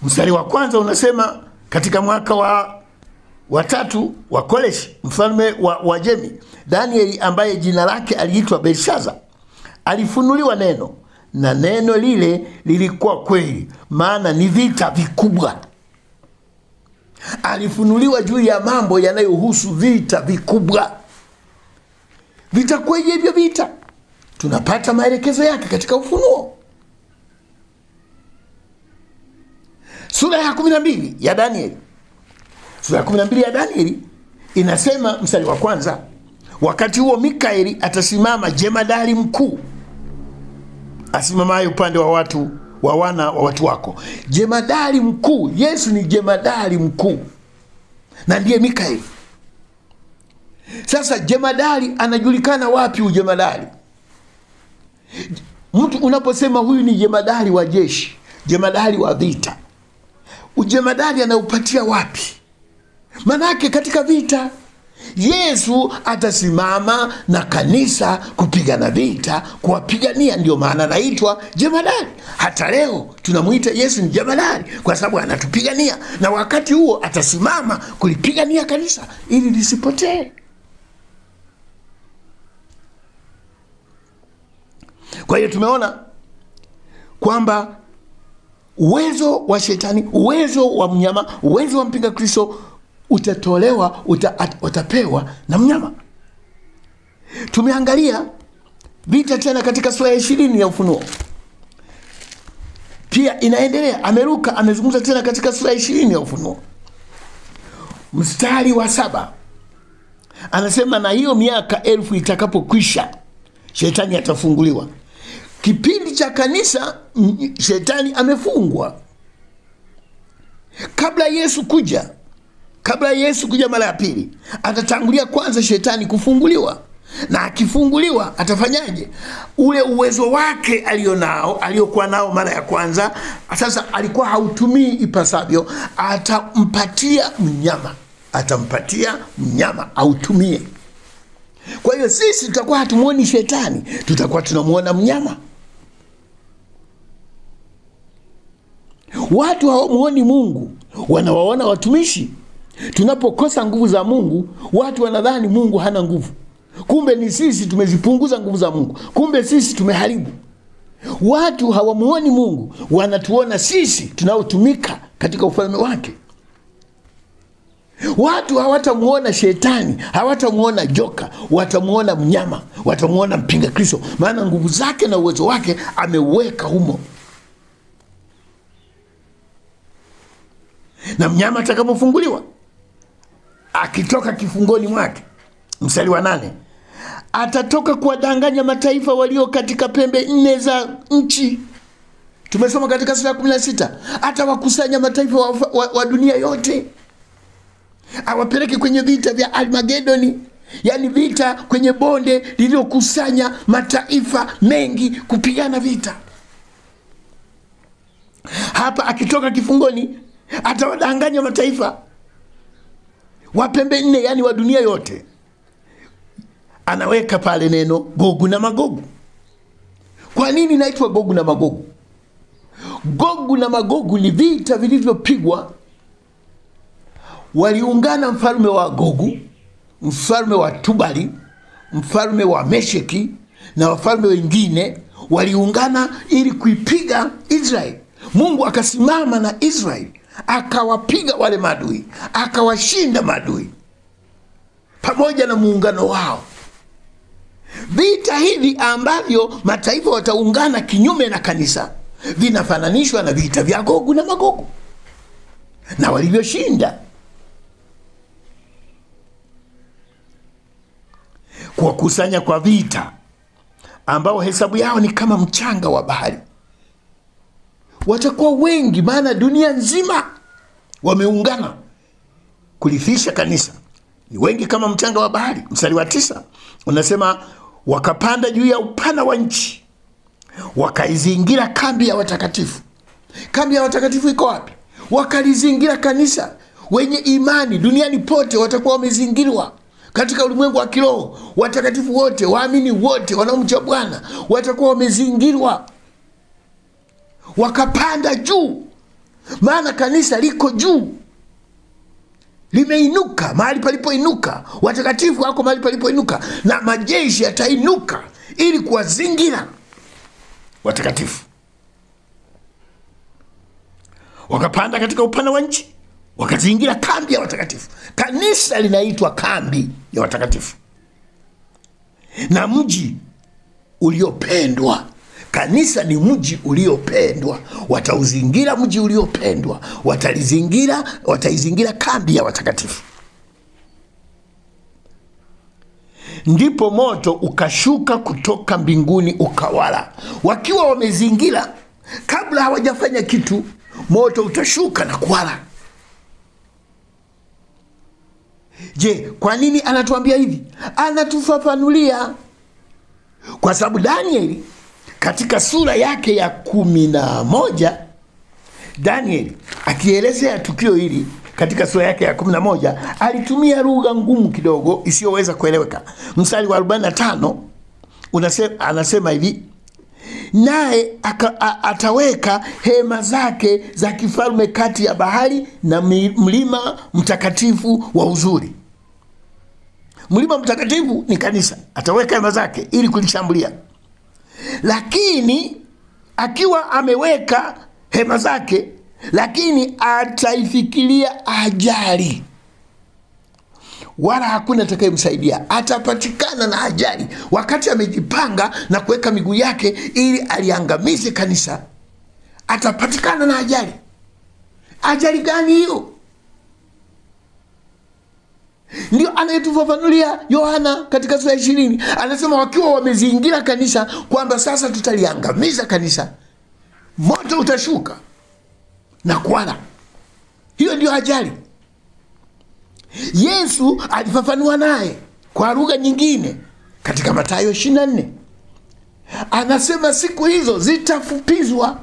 mstari wa 1 unasema, katika mwaka wa 3 wa Koreshi mfalme wa Uajemi, Danieli ambaye jina lake aliitwa Belshaza alifunuliwa neno, na neno lile lilikuwa kweli, maana ni vita vikubwa. Alifunuliwa juu ya mambo yanayohusu vita vikubwa. Vita kwenye hivyo vita tunapata maelekezo yake katika Ufunuo sura ya 12 ya Danieli. Sura ya 12 ya Danieli inasema mstari wa 1, wakati huo Mikaeli atasimama, jemadari mkuu asimamaye upande wa watu wa wana wa watu wako. Jemadari mkuu, Yesu ni jemadari mkuu na ndiye Mikaeli. Sasa jemadari anajulikana wapi? Ujemadari, mtu unaposema huyu ni jemadari wa jeshi, jemadari wa vita, ujemadari anaupatia wapi? Manake katika vita Yesu atasimama na kanisa kupigana vita, kuwapigania. Ndio maana anaitwa jemadari. Hata leo tunamuita Yesu ni jemadari kwa sababu anatupigania, na wakati huo atasimama kulipigania kanisa ili lisipotee. Kwa hiyo tumeona kwamba uwezo wa shetani, uwezo wa mnyama, uwezo wa mpinga Kristo utatolewa, utapewa na mnyama. Tumeangalia vita tena katika sura ya 20 ya Ufunuo. Pia inaendelea, ameruka, amezungumza tena katika sura ya 20 ya Ufunuo mstari wa 7. Anasema, na hiyo miaka 1000 itakapokwisha, shetani atafunguliwa. Kipindi cha kanisa shetani amefungwa. Kabla Yesu kuja mara ya pili, atatangulia kwanza shetani kufunguliwa. Na akifunguliwa atafanyaje? Ule uwezo wake aliokuwa nao mara ya kwanza, sasa alikuwa hautumii ipasavyo, atampatia mnyama autumie. Kwa hiyo sisi tutakuwa hatumuoni shetani, tutakuwa tunamuona mnyama. Watu hawamuoni Mungu, wanawaona watumishi. Tunapokosa nguvu za Mungu, watu wanadhani Mungu hana nguvu. Kumbe ni sisi tumezipunguza nguvu za Mungu. Kumbe sisi tumeharibu. Watu hawamuoni Mungu, wanatuona sisi tunaotumika katika ufalme wake. Watu hawatamuona shetani, hawatamuona joka, watamuona mnyama, watamuona mpinga Kristo, maana nguvu zake na uwezo wake ameweka humo. Na mnyama atakapofunguliwa, akitoka kifungoni mwake, mstari wa 8, atatoka kuwadanganya mataifa walio katika pembe 4 za nchi. Tumesoma katika sura ya 16, atawakusanya mataifa wa dunia yote, awapeleke kwenye vita vya Armagedoni, yani vita kwenye bonde lililokusanya mataifa mengi kupigana vita. Hapa akitoka kifungoni, atawadanganya mataifa wa pembe 4, yani wa dunia yote. Anaweka pale neno Gogu na Magogu. Kwa nini inaitwa Gogu na Magogu? Gogu na Magogu ni vita vilivyopigwa. Waliungana mfalme wa Gogu, mfalme wa Tubali, mfalme wa Mesheki na wafalme wengine waliungana ili kuipiga Israeli. Mungu akasimama na Israeli, akawapiga wale maadui, akawashinda maadui pamoja na muungano wao. Vita hivi ambavyo mataifa wataungana kinyume na kanisa vinafananishwa na vita vya Gogu na Magogu, na walivyoshinda. Kuwakusanya kwa vita ambao hesabu yao ni kama mchanga wa bahari. Watakuwa wengi, maana dunia nzima wameungana kulifisha kanisa. Ni wengi kama mchanga wa bahari. Mstari wa 9 unasema, wakapanda juu ya upana wa nchi, wakaizingira kambi ya watakatifu. Kambi ya watakatifu iko wapi? Wakalizingira kanisa. Wenye imani duniani pote watakuwa wamezingirwa. Katika ulimwengu wa kiroho, watakatifu wote, waamini wote, wanaomcha Bwana watakuwa wamezingirwa. Wakapanda juu, maana kanisa liko juu, limeinuka mahali palipoinuka. Watakatifu wako mahali palipoinuka, na majeshi yatainuka ili kuwazingira watakatifu. Wakapanda katika upana wa nchi, wakazingira kambi ya watakatifu. Kanisa linaitwa kambi ya watakatifu na mji uliopendwa. Kanisa ni mji uliopendwa. Watauzingira mji uliopendwa, wataizingira kambi ya watakatifu. Ndipo moto ukashuka kutoka mbinguni ukawala. Wakiwa wamezingira, kabla hawajafanya kitu, moto utashuka na kuwala. Je, kwa nini anatuambia hivi? Anatufafanulia kwa sababu Danieli katika sura yake ya 11, Danieli akielezea tukio hili katika sura yake ya 11, alitumia lugha ngumu kidogo isiyoweza kueleweka. Mstari wa 45 anasema hivi, naye ataweka hema zake za kifalme kati ya bahari na mlima mtakatifu wa uzuri. Mlima mtakatifu ni kanisa. Ataweka hema zake ili kulishambulia. Lakini akiwa ameweka hema zake, lakini ataifikiria ajali, wala hakuna atakayemsaidia. Atapatikana na ajali wakati amejipanga na kuweka miguu yake ili aliangamize kanisa. Atapatikana na ajali. Ajali gani hiyo? Ndio anayetufafanulia Yohana katika sura 20. Anasema wakiwa wamezingira kanisa, kwamba sasa tutaliangamiza kanisa, moto utashuka na kuwala. Hiyo ndio ajali. Yesu alifafanua naye kwa lugha nyingine katika Mathayo 24. Anasema siku hizo zitafupizwa.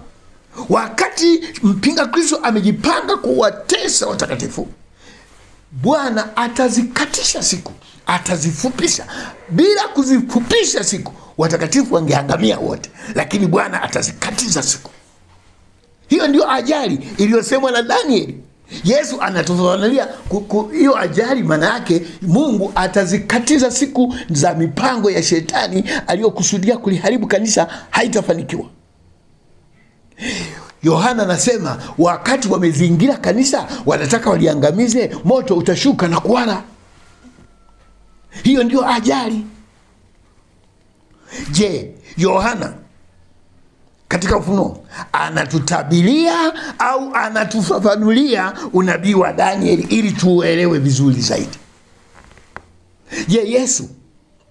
Wakati mpinga Kristo amejipanga kuwatesa watakatifu, Bwana atazikatisha siku, atazifupisha. Bila kuzifupisha siku, watakatifu wangeangamia wote, lakini Bwana atazikatiza siku. Hiyo ndio ajali iliyosemwa na Danieli Yesu anatufafanulia hiyo ajali, maana yake Mungu atazikatiza siku za mipango ya shetani aliyokusudia kuliharibu kanisa, haitafanikiwa. Yohana anasema wakati wamezingira kanisa, wanataka waliangamize, moto utashuka na kuwala. Hiyo ndio ajali. Je, Yohana katika Ufunuo anatutabilia au anatufafanulia unabii wa Danieli ili tuuelewe vizuri zaidi? Je, Yesu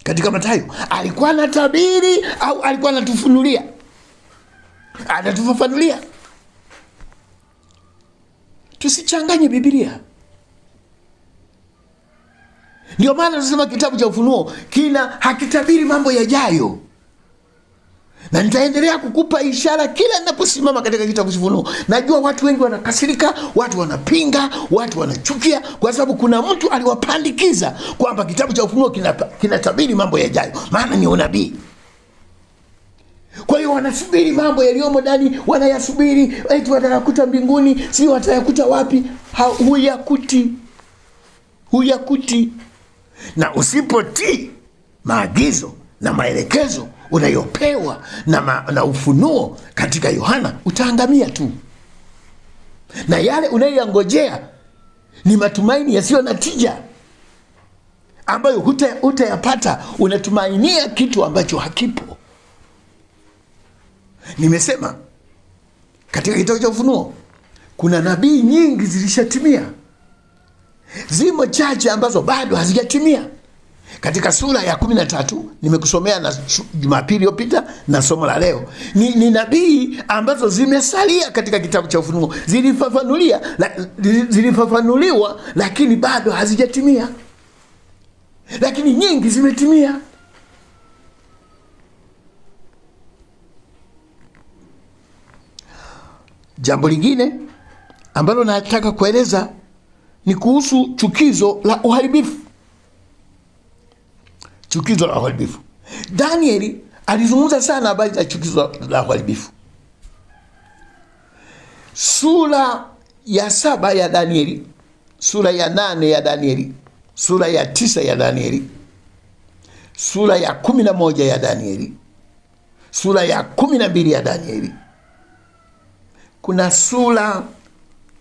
katika Mathayo alikuwa anatabiri au alikuwa anatufunulia? Anatufafanulia. Tusichanganye Biblia. Ndio maana tunasema kitabu cha Ufunuo hakitabiri mambo yajayo. Na nitaendelea kukupa ishara kila ninaposimama katika kitabu cha Ufunuo. Najua watu wengi wanakasirika, watu wanapinga, watu wanachukia, kwa sababu kuna mtu aliwapandikiza kwamba kitabu cha Ufunuo kinatabiri mambo yajayo, maana ni unabii. Kwa hiyo wanasubiri mambo yaliyomo ndani, wanayasubiri, eti watayakuta mbinguni, si watayakuta wapi? Huyakuti. Na usipotii maagizo na maelekezo unayopewa na Ufunuo katika Yohana, utaangamia tu. Na yale unayoyangojea ni matumaini yasiyo na tija, ambayo hutayapata. Unatumainia kitu ambacho hakipo. Nimesema katika kitabu cha Ufunuo kuna nabii nyingi zilishatimia. Zimo chache ambazo bado hazijatimia. Katika sura ya 13 nimekusomea na Jumapili iliyopita na somo la leo, ni nabii ambazo zimesalia katika kitabu cha Ufunuo, zilifafanuliwa lakini bado hazijatimia, lakini nyingi zimetimia. Jambo lingine ambalo nataka kueleza ni kuhusu chukizo la uharibifu. Chukizo la uharibifu. Danieli alizungumza sana habari za chukizo la uharibifu. Sura ya 7 ya Danieli, sura ya 8 ya Danieli, sura ya 9 ya Danieli, sura ya 11 ya Danieli, sura ya 12 ya Danieli. Kuna sura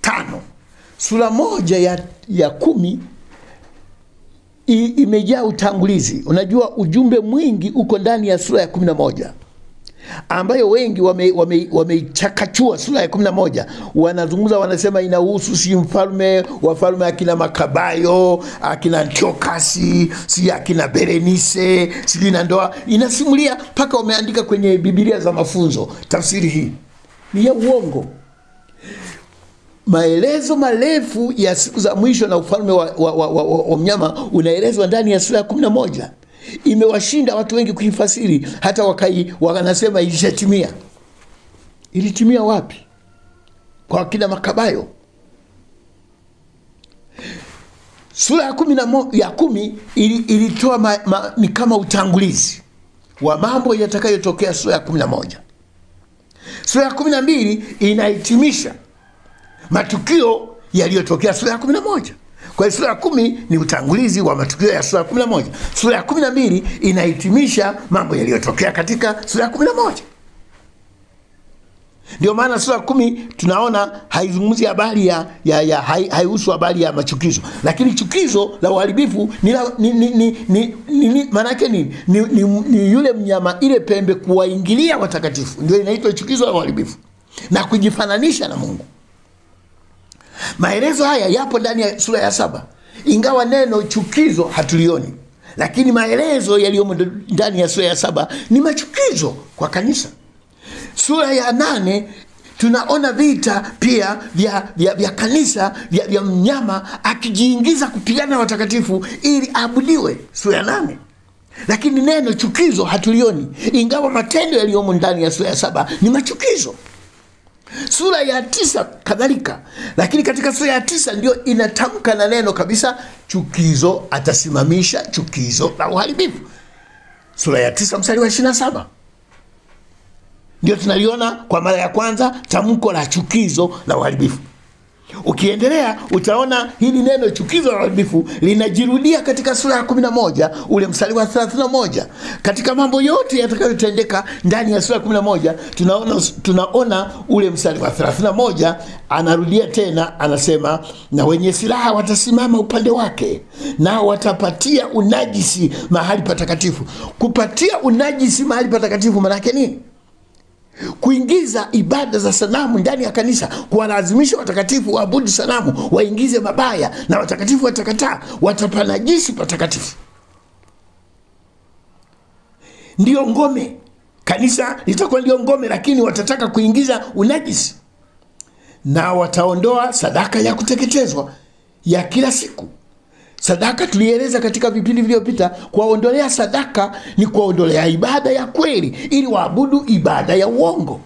5. Sura moja ya 10 imejaa utangulizi. Unajua ujumbe mwingi uko ndani ya sura ya 11, ambayo wengi wameichakachua sura ya 11. Wanazungumza, wanasema inahusu si wafalme akina Makabayo, akina Antiochasi, si akina Berenice, si na ndoa. Inasimulia mpaka wameandika kwenye Biblia za mafunzo. Tafsiri hii ni ya uongo. Maelezo marefu ya siku za mwisho na ufalme wa mnyama unaelezwa ndani ya sura ya 11. Imewashinda watu wengi kuifasiri, hata wanasema ilishatimia. Ilitimia wapi? Kwa kina Makabayo. Sura ya 10 ilitoa ni kama utangulizi wa mambo yatakayotokea sura ya 11. Sura ya 12 inahitimisha matukio yaliyotokea sura ya 11. Kwa hiyo sura ya 10 ni utangulizi wa matukio ya sura ya 11. Sura ya 12 inahitimisha mambo yaliyotokea katika sura ya 11. Ndio maana sura ya 10 tunaona haizungumzi habari haihusu habari ya machukizo. Lakini chukizo la uharibifu maana yake ni yule mnyama, ile pembe kuwaingilia watakatifu. Ndio inaitwa chukizo la uharibifu, na kujifananisha na Mungu. Maelezo haya yapo ndani ya sura ya 7. Ingawa neno chukizo hatulioni, lakini maelezo yaliyomo ndani ya sura ya 7 ni machukizo kwa kanisa. Sura ya 8 tunaona vita pia vya kanisa vya mnyama akijiingiza kupigana na watakatifu ili abudiwe. Sura ya 8. Lakini neno chukizo hatulioni, ingawa matendo yaliyomo ndani ya sura ya 7 ni machukizo. Sura ya 9 kadhalika, lakini katika sura ya 9 ndio inatamka na neno kabisa, chukizo, atasimamisha chukizo la uharibifu. Sura ya 9 mstari wa 27 ndio tunaliona kwa mara ya kwanza tamko la chukizo la uharibifu. Ukiendelea utaona hili neno chukizo la uharibifu linajirudia katika sura ya 11 ule mstari wa 31. Katika mambo yote yatakayotendeka ndani ya sura ya 11 tunaona ule mstari wa 31 anarudia tena, anasema na wenye silaha watasimama upande wake, nao watapatia unajisi mahali patakatifu. Kupatia unajisi mahali patakatifu maana yake nini? Kuingiza ibada za sanamu ndani ya kanisa, kuwalazimisha watakatifu waabudu sanamu, waingize mabaya, na watakatifu watakataa, watapanajisi patakatifu. Ndio ngome, kanisa litakuwa ndio ngome, lakini watataka kuingiza unajisi. Na wataondoa sadaka ya kuteketezwa ya kila siku. Sadaka tulieleza katika vipindi vilivyopita, kuwaondolea sadaka ni kuwaondolea ibada ya kweli ili waabudu ibada ya uongo.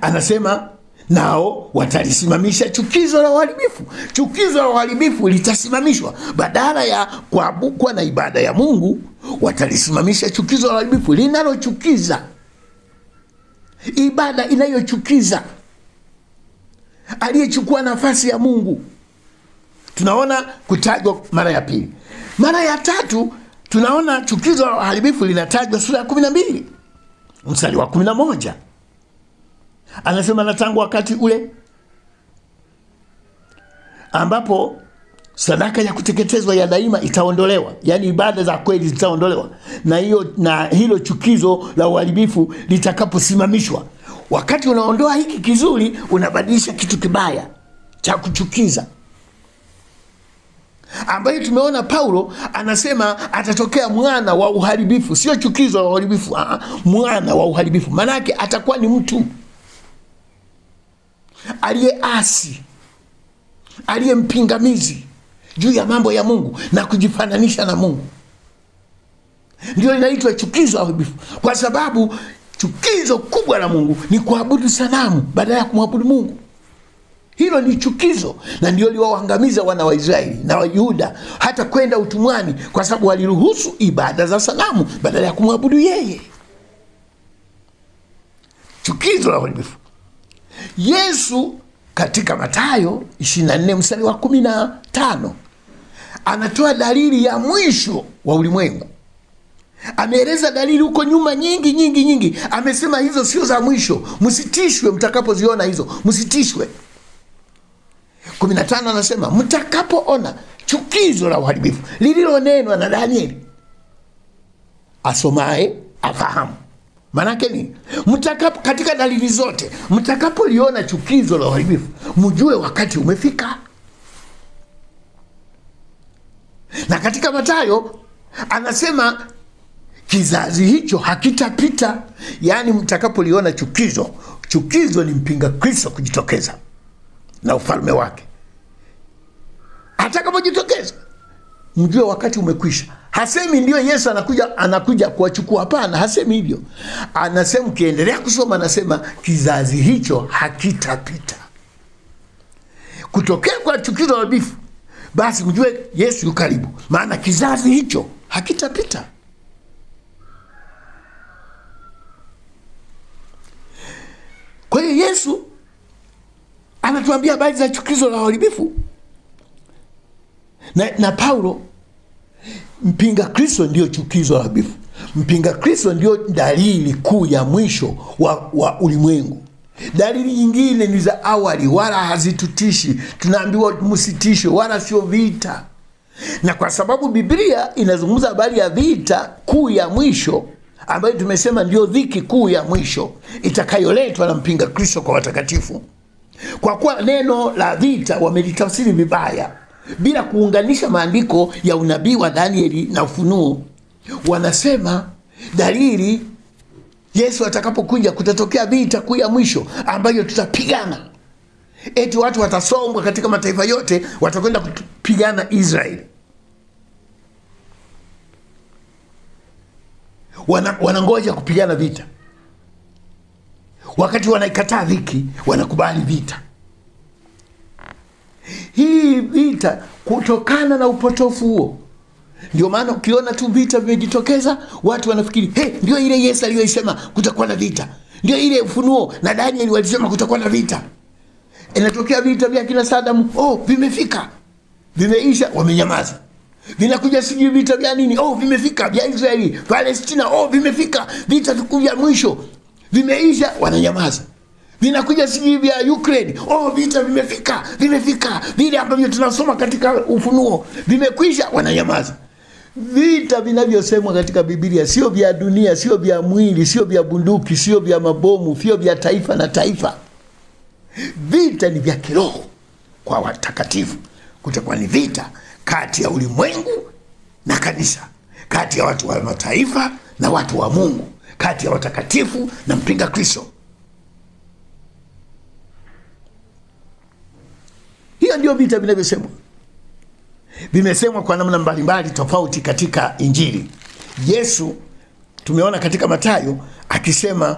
Anasema nao watalisimamisha chukizo la uharibifu. Chukizo la uharibifu litasimamishwa. Badala ya kuwa na ibada ya Mungu, watalisimamisha chukizo la uharibifu linalochukiza, ibada inayochukiza, aliyechukua nafasi ya Mungu. Tunaona kutajwa mara ya pili. Mara ya tatu tunaona chukizo la uharibifu linatajwa sura ya 12 mstari wa 11. Anasema na tangu wakati ule ambapo sadaka ya kuteketezwa ya daima itaondolewa, yani ibada za kweli zitaondolewa, na hilo chukizo la uharibifu litakaposimamishwa. Wakati unaondoa hiki kizuri, unabadilisha kitu kibaya cha kuchukiza, ambaye tumeona Paulo anasema atatokea mwana wa uharibifu. Sio chukizo la uharibifu, mwana wa uharibifu. Manake atakuwa ni mtu aliyeasi, aliyempingamizi juu ya mambo ya Mungu na kujifananisha na Mungu. Ndio inaitwa chukizo la uharibifu, kwa sababu chukizo kubwa la Mungu ni kuabudu sanamu badala ya kumwabudu Mungu. Hilo ni chukizo, na ndio liwaangamiza wana wa Israeli na wa Yuda hata kwenda utumwani, kwa sababu waliruhusu ibada za sanamu badala ya kumwabudu yeye. Chukizo la uharibifu. Yesu katika Mathayo 24 mstari wa 15 anatoa dalili ya mwisho wa ulimwengu. Ameeleza dalili huko nyuma nyingi. Amesema hizo sio za mwisho, msitishwe mtakapoziona hizo, msitishwe. 15 anasema mtakapoona chukizo la uharibifu lililonenwa na Danieli. Asomaye afahamu. Manake ni katika dalili zote, mtakapoliona chukizo la uharibifu, mjue wakati umefika. Na katika Mathayo anasema kizazi hicho hakitapita. Yani mtakapoliona chukizo ni mpinga Kristo kujitokeza na ufalme wake. Atakapojitokeza, mjue wakati umekwisha. Hasemi ndio Yesu anakuja kuwachukua, hapana, hasemi hivyo. Anasema, kiendelea kusoma, anasema kizazi hicho hakitapita. Kutokea kwa chukizo la uharibifu, basi mjue Yesu yu karibu, maana kizazi hicho hakitapita. Kwa hiyo Yesu anatuambia habari za chukizo la uharibifu, na Paulo, mpinga Kristo ndio chukizo la uharibifu. Mpinga Kristo ndio dalili kuu ya mwisho wa ulimwengu. Dalili nyingine ni za awali, wala hazitutishi. Tunaambiwa msitishwe, wala sio vita. Na kwa sababu Biblia inazungumza habari ya vita kuu ya mwisho, ambayo tumesema ndio dhiki kuu ya mwisho itakayoletwa na mpinga Kristo kwa watakatifu. Kwa kuwa neno la vita wamelitafsiri vibaya, bila kuunganisha maandiko ya unabii wa Danieli na Ufunuo, wanasema dalili Yesu atakapokuja kutatokea vita kuu ya mwisho ambayo tutapigana. Eti watu watasombwa katika mataifa yote, watakwenda kupigana Israeli. Wanangoja kupigana vita. Wakati wanaikataa dhiki, wanakubali vita. Hii vita kutokana na upotofu huo. Ndio maana ukiona tu vita vimejitokeza, watu wanafikiri ndio ile Yesu aliyosema kutakuwa na vita. Ndio ile Ufunuo na Danieli walisema kutakuwa na vita. Inatokea vita vya kina Saddam, vimefika. Vimeisha, wamenyamaza. Vinakuja sijui vita vya nini, vimefika vya Israeli, Palestina, vimefika. Vita vikuu vya mwisho vimeisha, wananyamaza. Vinakuja sijui vya Ukraine, vita vimefika. Vile ambavyo tunasoma katika Ufunuo vimekwisha, wananyamaza. Vita vinavyosemwa katika Biblia sio vya dunia, sio vya mwili, sio vya bunduki, sio vya mabomu, sio vya taifa na taifa. Vita ni vya kiroho kwa watakatifu. Kutakuwa ni vita kati ya ulimwengu na kanisa, kati ya watu wa mataifa na watu wa Mungu, kati ya watakatifu na mpinga Kristo. Hiyo ndio vita vinavyosemwa. Vimesemwa kwa namna mbalimbali tofauti katika Injili. Yesu tumeona katika Mathayo akisema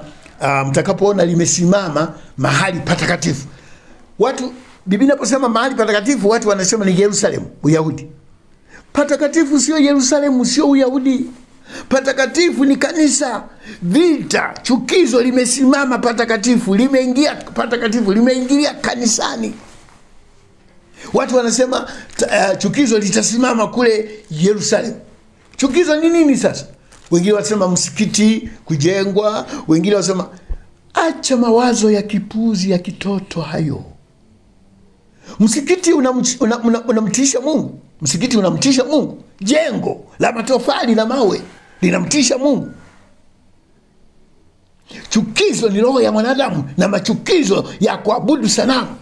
mtakapoona limesimama mahali patakatifu. Biblia inaposema mahali patakatifu, watu wanasema ni Yerusalemu, Uyahudi. Patakatifu sio Yerusalemu, sio Uyahudi. Patakatifu ni kanisa. Vita, chukizo limesimama patakatifu, limeingia patakatifu, limeingilia kanisani. Watu wanasema chukizo litasimama kule Yerusalemu. Chukizo ni nini sasa? Wengine wanasema msikiti kujengwa, wengine wanasema acha mawazo ya kipuzi ya kitoto hayo. Msikiti unamtisha Mungu. Msikiti unamtisha Mungu. Jengo la matofali na mawe linamtisha Mungu. Chukizo ni roho ya mwanadamu na machukizo ya kuabudu sanamu,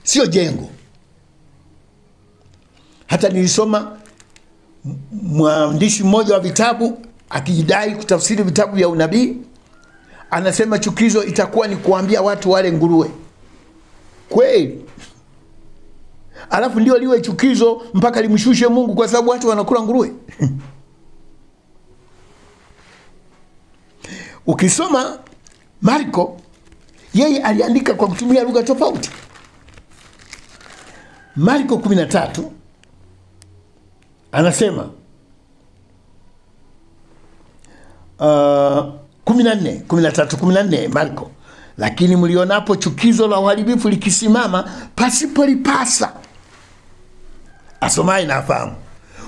sio jengo. Hata nilisoma mwandishi mmoja wa vitabu akijidai kutafsiri vitabu vya unabii, anasema chukizo itakuwa ni kuambia watu wale nguruwe. Kweli. Alafu ndio liwe chukizo mpaka limshushe Mungu kwa sababu watu wanakula nguruwe. Ukisoma Marko, yeye aliandika kwa kutumia lugha tofauti. Marko 13 anasema 13:14 Marko, lakini mlionapo chukizo la uharibifu likisimama pasipolipasa. Asomaye na afahamu.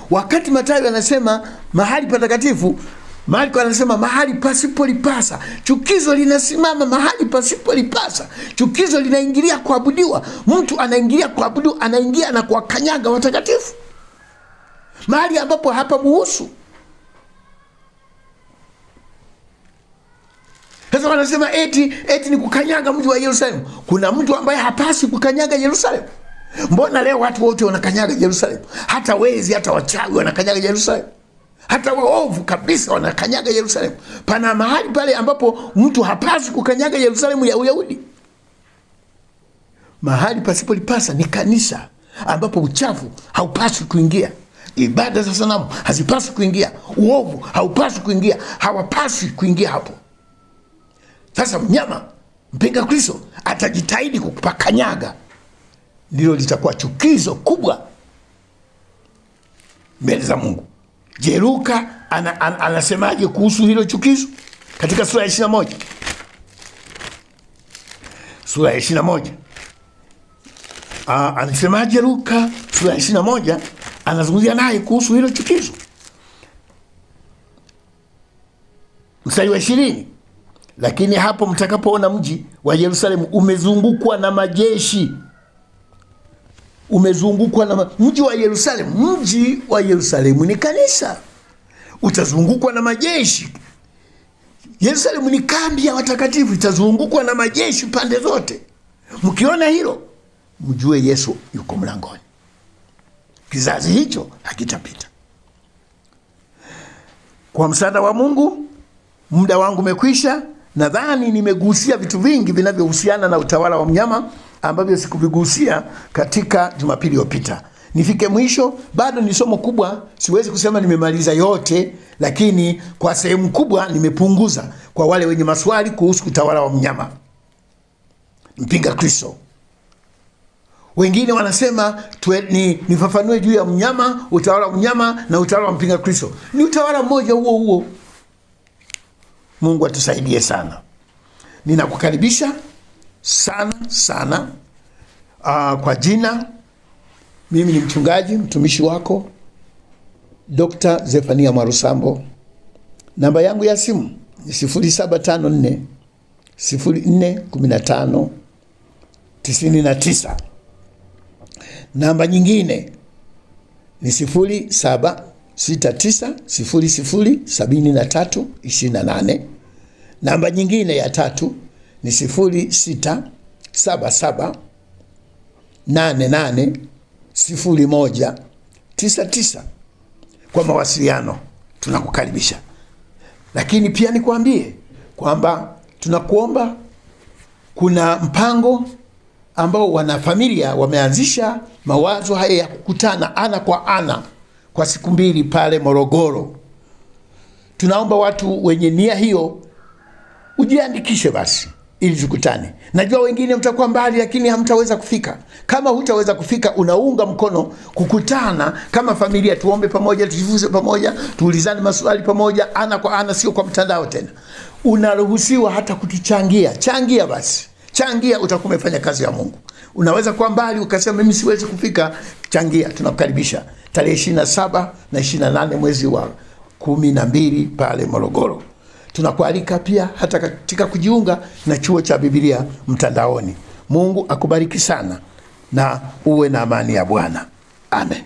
Wakati Mathayo anasema mahali patakatifu, Marko anasema mahali pasipolipasa. Chukizo linasimama mahali pasipolipasa. Chukizo linaingilia kuabudiwa. Mtu anaingilia kuabudu, anaingia na kuwakanyaga watakatifu mahali ambapo hapa muhusu. Sasa wanasema eti ni kukanyaga mji wa Yerusalemu. Kuna mtu ambaye hapasi kukanyaga Yerusalemu? Mbona leo watu wote wanakanyaga Yerusalemu? Hata wezi, hata wachawi wanakanyaga Yerusalemu. Hata waovu kabisa wanakanyaga Yerusalemu. Pana mahali pale ambapo mtu hapasi kukanyaga Yerusalemu ya Uyahudi. Mahali pasipolipasa ni kanisa, ambapo uchafu haupasi kuingia. Ibada za sanamu hazipasi kuingia. Uovu haupasi kuingia. Hawapasi kuingia hapo. Sasa mnyama mpinga Kristo atajitahidi kupakanyaga. Ndilo litakuwa chukizo kubwa mbele za Mungu. Je, Luka anasemaje kuhusu hilo chukizo? Katika sura ya 21. Sura ya 21. Anasemaje Luka sura ya 21? Anazungumzia naye kuhusu hilo chukizo. Mstari wa 20. Lakini hapo mtakapoona mji wa Yerusalemu umezungukwa na majeshi. Umezungukwa na mji wa Yerusalemu. Mji wa Yerusalemu ni kanisa. Utazungukwa na majeshi. Yerusalemu ni kambi ya watakatifu, itazungukwa na majeshi pande zote. Mkiona hilo, mjue Yesu yuko mlangoni. Kizazi hicho hakitapita. Kwa msaada wa Mungu, muda wangu umekwisha. Nadhani nimegusia vitu vingi vinavyohusiana na utawala wa mnyama ambavyo sikuvigusia katika Jumapili iliyopita. Nifike mwisho, bado ni somo kubwa, siwezi kusema nimemaliza yote, lakini kwa sehemu kubwa nimepunguza kwa wale wenye maswali kuhusu utawala wa mnyama mpinga Kristo. Wengine wanasema nifafanue juu ya mnyama, utawala wa mnyama na utawala wa mpinga Kristo. Ni utawala mmoja huo huo. Mungu atusaidie sana. Ninakukaribisha sana. Kwa jina, mimi ni mchungaji mtumishi wako Dr. Zephania Mwarusambo. Namba yangu ya simu ni 0754 0415 99. Namba nyingine ni 0769 00 7328. Namba nyingine ya tatu ni 0677 88 01 99. Kwa mawasiliano tunakukaribisha. Lakini pia nikwambie kwamba tunakuomba, kuna mpango ambao wanafamilia wameanzisha mawazo haya ya kukutana ana kwa ana kwa siku 2 pale Morogoro. Tunaomba watu wenye nia hiyo ujiandikishe basi ili tukutane. Najua wengine mtakuwa mbali lakini hamtaweza kufika. Kama hutaweza kufika, unaunga mkono kukutana kama familia, tuombe pamoja, tujifunze pamoja, tuulizane maswali pamoja, ana kwa ana, sio kwa mtandao tena. Unaruhusiwa hata kutuchangia. Changia basi. Changia, utakuwa umefanya kazi ya Mungu. Unaweza kuwa mbali ukasema mimi siwezi kufika, changia. Tunakukaribisha tarehe 27 na 28 mwezi wa 12 pale Morogoro. Tunakualika pia hata katika kujiunga na chuo cha Biblia mtandaoni. Mungu akubariki sana na uwe na amani ya Bwana. Amen.